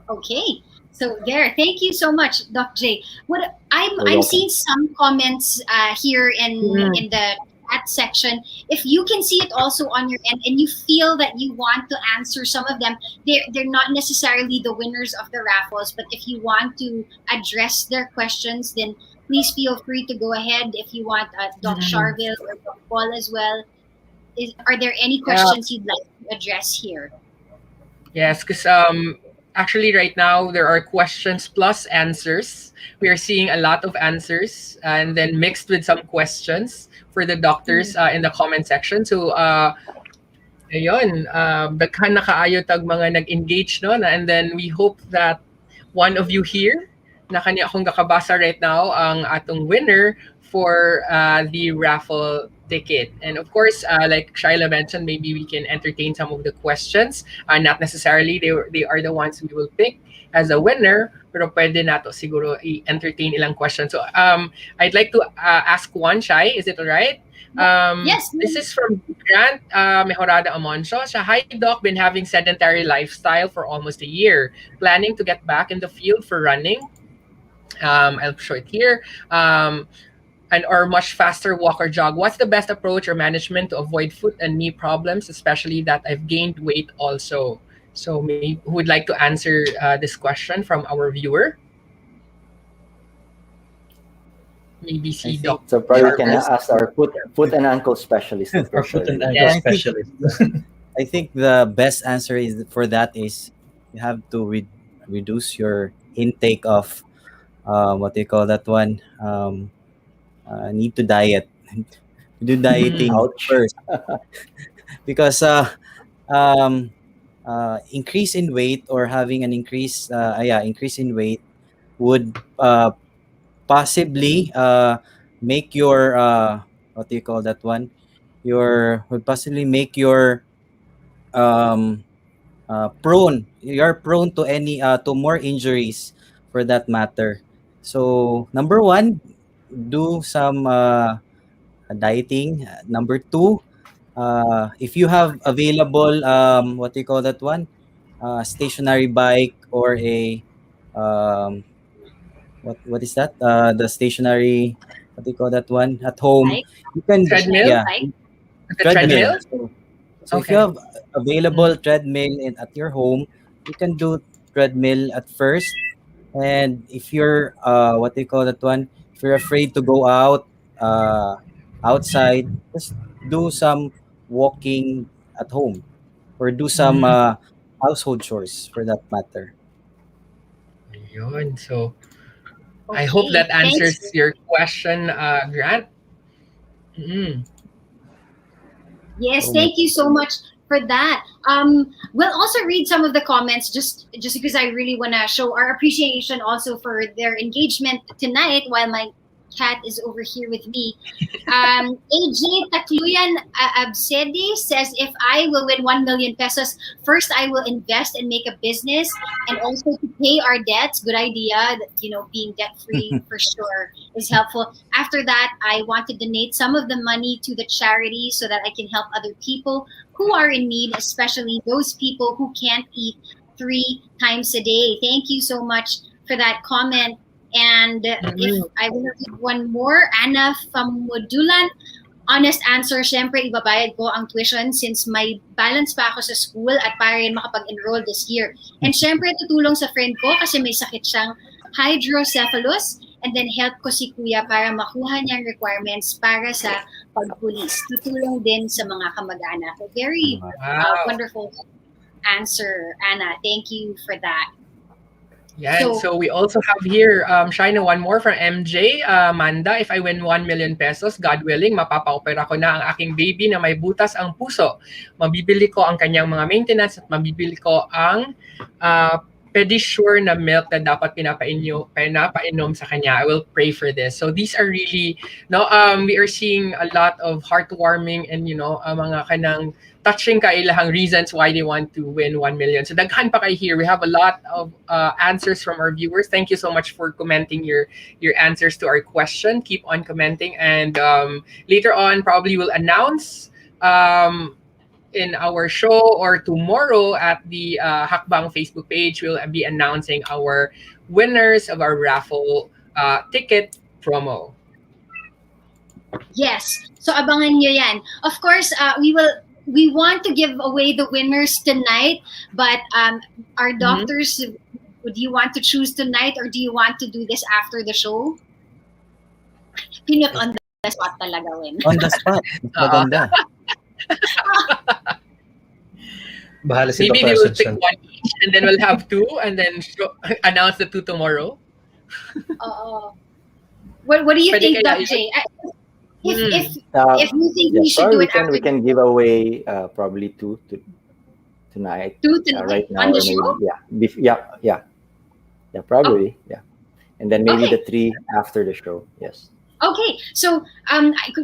Okay, so there. Thank you so much, Doc J. What I'm welcome. seeing some comments here in the chat section. If you can see it also on your end, and you feel that you want to answer some of them, they're not necessarily the winners of the raffles, but if you want to address their questions, then please feel free to go ahead. If you want Doc Sharvyl or Doc Paul as well, are there any questions you'd like to address here? Yes, because actually right now there are questions plus answers. We are seeing a lot of answers and then mixed with some questions for the doctors in the comment section. So ayun, daghan na kaayo tag mga nag-engage no, and then we hope that one of you here na kanya akong kakabasa right now ang atong winner for the raffle ticket. And of course, like Shayla mentioned, maybe we can entertain some of the questions. Not necessarily they are the ones we will pick as a winner, pero pwede nato siguro i-entertain ilang questions. So I'd like to ask one, Shay. Is it all right? Yes. This is from Grant Mejorada Amoncio. Siya, hi Doc, been having sedentary lifestyle for almost a year. Planning to get back in the field for running. I'll show it here. Or much faster walk or jog. What's the best approach or management to avoid foot and knee problems, especially that I've gained weight also? So maybe who would like to answer this question from our viewer? Maybe see Doc. So probably we can ask our foot and ankle specialist. Our foot and ankle specialist. I think the best answer for that is you have to reduce your intake of what they call that one. Need to diet. Do dieting first because increase in weight or having an increase in weight would possibly make your what do you call that one? Would possibly make your prone. You're prone to any to more injuries for that matter. So number one, do some dieting. Number two, if you have available what do you call that one, stationary bike or a what is that, the stationary, what do you call that one, at home, Bike? you can Treadmill? treadmill. Treadmill? So if you have available treadmill at your home, you can do treadmill at first. And if you're what do you call that one, if you're afraid to go out outside, just do some walking at home or do some household chores for that matter. Ayun. So I hope that answers your question, Grant. Yes, thank you so much for that. We'll also read some of the comments just because I really want to show our appreciation also for their engagement tonight while my cat is over here with me. AJ Takluyan Absedi says, if I will win 1 million pesos, first I will invest and make a business and also to pay our debts. Good idea. Being debt free for sure is helpful. After that, I want to donate some of the money to the charity so that I can help other people who are in need, especially those people who can't eat 3 times a day. Thank you so much for that comment. And if I will read one more, Anna Famudulan, honest answer, syempre ibabayad ko ang tuition since may balance pa ako sa school at para rin makapag-enroll this year. And syempre tutulong sa friend ko kasi may sakit siyang hydrocephalus, and then help ko si kuya para makuha niyang requirements para sa pagpulis. Tutulong din sa mga kamag-anak. So very wonderful answer, Anna. Thank you for that. Yeah, so we also have here, Shayna, one more from MJ. Manda, if I win 1 million pesos, God willing, mapapa-opera ko na ang aking baby na may butas ang puso. Mabibili ko ang kanyang mga maintenance at mabibili ko ang pedisure na milk na dapat pinapainom sa kanya. I will pray for this. So these are really, we are seeing a lot of heartwarming and, mga kanang touching kailahang reasons why they want to win 1 million. So daghan pa kayo here. We have a lot of answers from our viewers. Thank you so much for commenting your answers to our question. Keep on commenting, and later on probably we'll announce in our show, or tomorrow at the Hakbang Facebook page, we'll be announcing our winners of our raffle ticket promo. Yes. So abangan nyo yan. Of course, we want to give away the winners tonight, but our doctors, would you want to choose tonight, or do you want to do this after the show? Pinut on the spot talaga, Win. On the spot. Maganda. Bahala si Maybe Dr. we will pick Asuncion. one each, and then we'll have two, and then announce the two tomorrow. What do you Pwede think, kaya Doc J? If you think Yeah, we should do probably it after we can give away probably two tonight. two tonight Right now, on the or maybe, show? yeah, probably, yeah, and then maybe Okay. the three after the show. Yes. Okay, so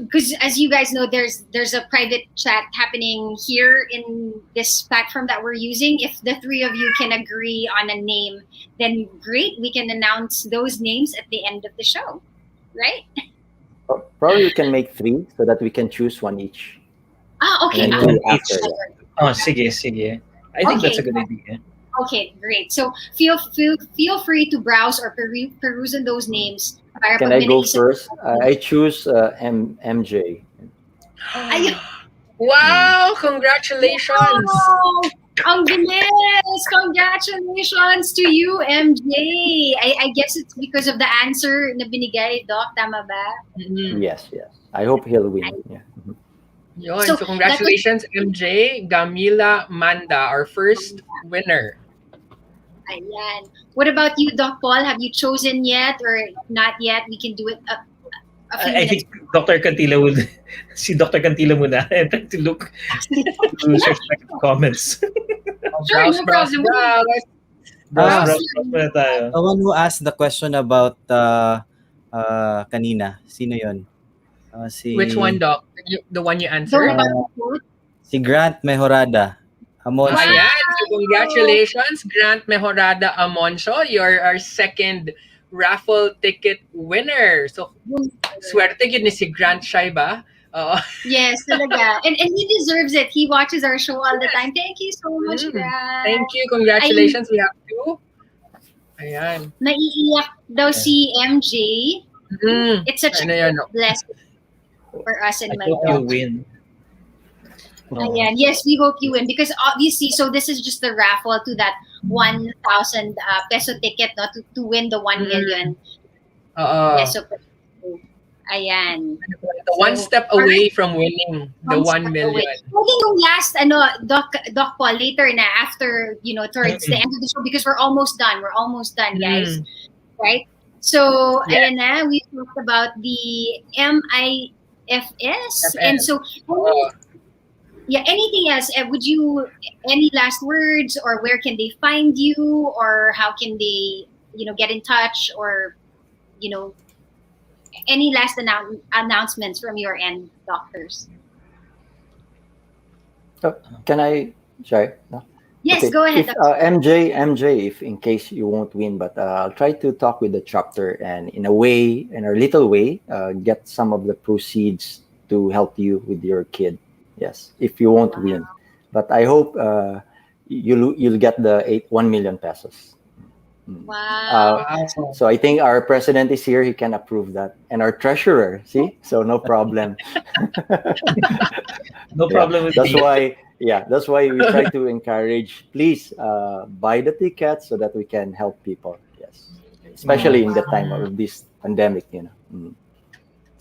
because as you guys know, there's a private chat happening here in this platform that we're using. If the three of you can agree on a name, then great. We can announce those names at the end of the show, right? Probably we can make three so that we can choose one each. Okay. And then two after. Oh, sige. I think that's a good idea. Okay, great. So feel free to browse or peruse on those names. Para Can pag I go may naisip- first? I choose MJ. Ay, Wow! Congratulations! wow! Ang bilis! Congratulations to you, MJ! I guess it's because of the answer na binigay, Doc. Tama ba? Yes. I hope he'll win. Yeah. Yun. So, So congratulations, MJ, Gamila, Manda, our first winner. Ayan. What about you, Doc Paul? Have you chosen yet or not yet? We can do it a few I minutes. think Dr. Cantila would si Dr. Cantila muna. I'm trying to look to search back the comments. Sure, no problem. Browse muna tayo. The one who asked the question about kanina, sino yun? Which one, Doc? The one you Don't answered? about the quote. Si Grant Mejorada. Amonso. Ayan. So congratulations, Grant Mejorada Amonso. You're our second raffle ticket winner. So, swerte yun ni si Grant Shayba. Yes, talaga. And he deserves it. He watches our show all the time. Thank you so much, Grant. Thank you. Congratulations. We have two. Ayan. Naiiyak daw si MJ. It's such Ano a yun? blessing for us and I my hope you dog. win. Ayan. Yes, we hope you win because obviously, so this is just the raffle to that 1,000 peso ticket, no, to win the 1 million peso. Ayan. The one step away from winning the 1 million. Pwede yung last, Doc Paul, later na after, towards the end of the show because we're almost done. We're almost done, guys. Right? So, ayan na, we talked about the MIFS. And so, anything else? Any last words, or where can they find you, or how can they, get in touch, or, any last announcements from your end, doctors? Can I? Sorry. No? Yes, Okay. go ahead. If, MJ, if in case you won't win, but I'll try to talk with the chapter and in a little way, get some of the proceeds to help you with your kid. Yes, if you won't win, but I hope you'll get the 1 million pesos. Wow. So I think our president is here; he can approve that, and our treasurer. See, so no problem. No problem with That's me. why. Yeah, that's why we try to encourage. Please buy the tickets so that we can help people. Yes, especially in the time of this pandemic.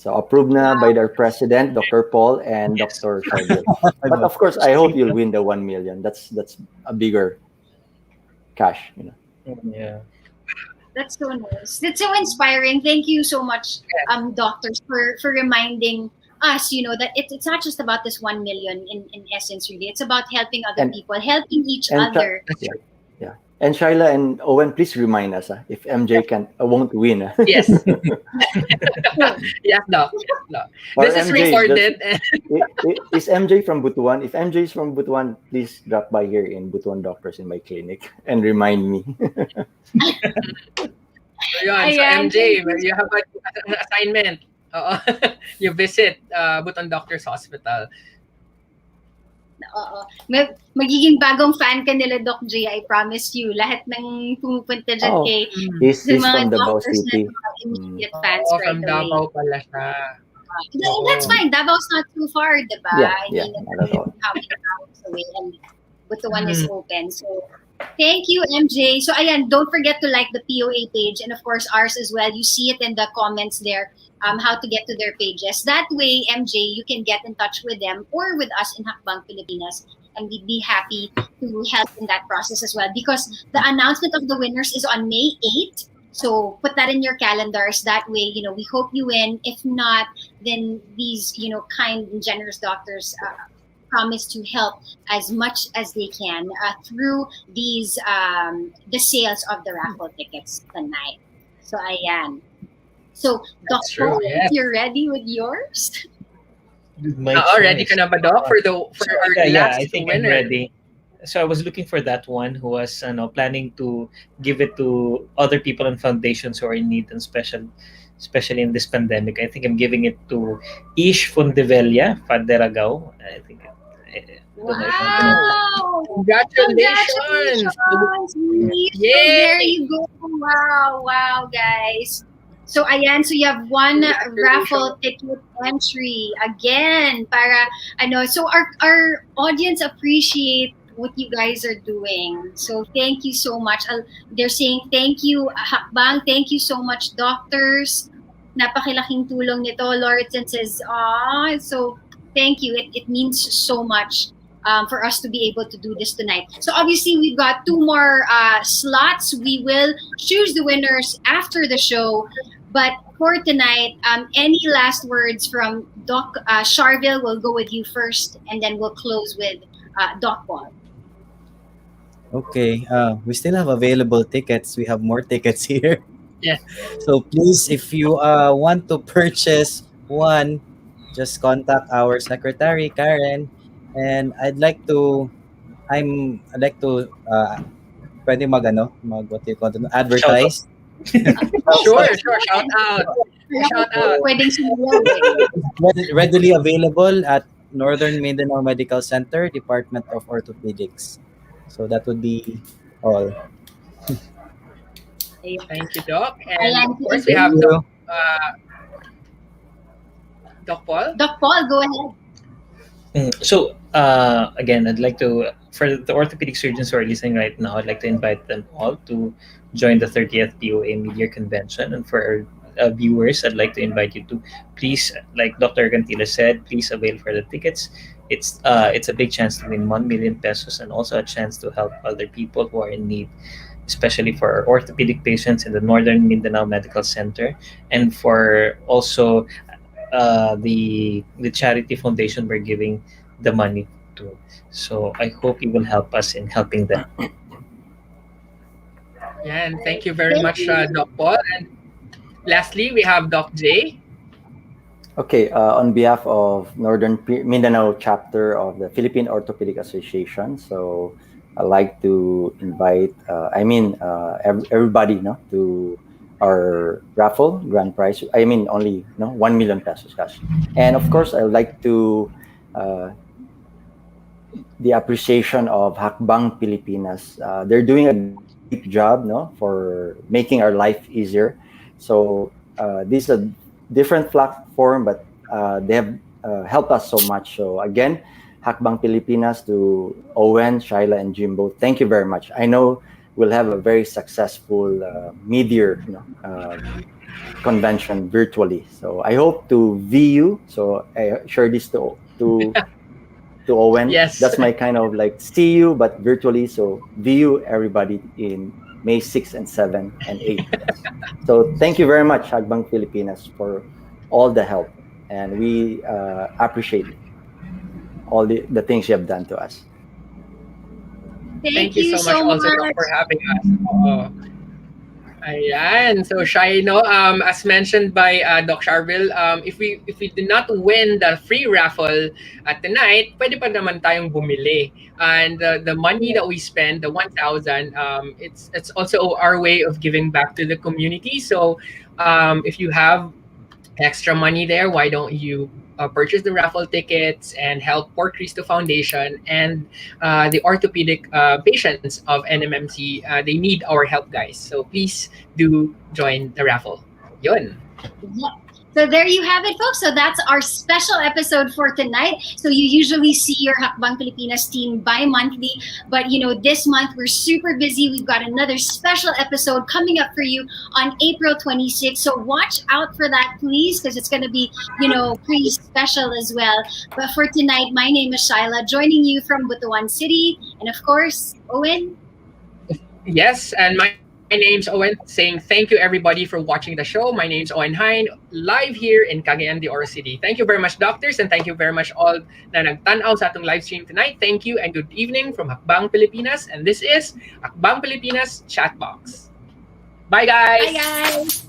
So approved na by our president, Dr. Paul and Dr. Sharvyl. But of course, I hope you'll win the 1 million. That's a bigger cash. Yeah. That's so nice. That's so inspiring. Thank you so much, doctors, for reminding us, that it's not just about this 1 million in essence, really. It's about helping other And people, helping each and other. yeah, yeah. And Shayla and Owen, please remind us if MJ won't win. Yes. Sure. Yes, Doc. No. Or This is MJ, recorded. is MJ from Butuan? If MJ is from Butuan, please drop by here in Butuan Doctors in my clinic and remind me. Yun. So Ayan, MJ, thank you. you have an assignment. Oo. You visit Buton Doctor's Hospital. Oo. Magiging bagong fan ka nila, Doc J, I promise you. Lahat ng pumupunta dyan Oh, kay he's sa mga from Davao doctors na City. mga immediate fans Oo, right from away. Davao pala siya. And that's fine. Davao's not too far, diba? Yeah, I yeah, mean, not at all. how many hours away, and Butuan is open. So, thank you, MJ. So, ayan, don't forget to like the POA page, and of course, ours as well. You see it in the comments there, how to get to their pages. That way, MJ, you can get in touch with them or with us in Hakbang Pilipinas, and we'd be happy to help in that process as well, because the announcement of the winners is on May 8th. So put that in your calendars. That way, we hope you win. If not, then these, kind and generous doctors promise to help as much as they can through these the sales of the raffle tickets tonight. So ayan. So Doc, true, yes. if you're ready with yours. Ready ka na ba, Doc, for our last I think winner? I'm ready. So I was looking for that one who was planning to give it to other people and foundations who are in need, and especially in this pandemic. I think I'm giving it to Ish Fundevella Faderagao. I think. Wow! Congratulations! Congratulations! Yay! So there you go. Wow, guys. So ayan, so you have one raffle ticket entry again para so our audience appreciate what you guys are doing. So thank you so much. They're saying thank you, Hakbang. Thank you so much, doctors. Napakilaking tulong nito. Lauritsen says, so thank you. It means so much for us to be able to do this tonight. So obviously we've got 2 more slots. We will choose the winners after the show. But for tonight, any last words from Doc Sharvyl? We'll go with you first, and then we'll close with Doc Paul. Okay, we still have available tickets. We have more tickets here. Yeah. So please, if you want to purchase one, just contact our secretary, Karen. And I'd like to pwede what do you call it, advertise. Sure, shout out. Pwedeng sumulong. Readily available at Northern Mindanao Medical Center, Department of Orthopaedics. So that would be all. Thank you, Doc. And Ayan, of course, we have Doc Paul. Doc Paul, go ahead. So again, I'd like to, for the orthopedic surgeons who are listening right now, I'd like to invite them all to join the 30th POA Midyear Convention. And for our viewers, I'd like to invite you to please, like Dr. Gantila said, please avail for the tickets. It's a big chance to win 1 million pesos, and also a chance to help other people who are in need, especially for our orthopedic patients in the Northern Mindanao Medical Center, and for also the charity foundation we're giving the money to. So I hope you will help us in helping them. Yeah, and thank you very much, Doc Paul. And lastly, we have Doc J. Okay, on behalf of Northern Mindanao chapter of the Philippine Orthopedic Association, so I'd like to invite, everybody, to our raffle grand prize. Only 1 million pesos cash, and of course, I would like to the appreciation of Hakbang Pilipinas. They're doing a great job, for making our life easier. So this is a different platform, but they have helped us so much. So again, Hakbang Pilipinas, to Owen, Shayla, and Jimbo, thank you very much. I know we'll have a very successful Midyear convention virtually. So I hope to view you. So I share this to Owen. Yes. That's my kind of see you, but virtually. So view everybody in May 6 and 7 and 8. Yes. So thank you very much, Hakbang Pilipinas, for all the help. And we appreciate all the things you have done to us. Thank you so much also, Doc, for having us. Ayan. So, Shay, as mentioned by Doc Sharvyl, if we did not win the free raffle tonight, pwede pa naman tayong bumili. And the money that we spend, the 1,000, it's also our way of giving back to the community. So, if you have extra money there, why don't you purchase the raffle tickets and help Port Cristo Foundation and the orthopedic patients of NMMC. They need our help, guys. So please do join the raffle. Yun. Yep. So there you have it, folks. So that's our special episode for tonight. So you usually see your Hakbang Pilipinas team bi-monthly, but this month we're super busy. We've got another special episode coming up for you on April 26th. So watch out for that, please, because it's going to be, pretty special as well. But for tonight, my name is Shayla, joining you from Butuan City, and of course, Owen. Yes, and my name's Owen, saying thank you everybody for watching the show. My name's Owen Hein, live here in Cagayan de Oro City. Thank you very much, doctors, and thank you very much all na nagtanaw sa atong live stream tonight. Thank you and good evening from Hakbang Pilipinas. And this is Hakbang Pilipinas Chatbox. Bye, guys! Bye, guys!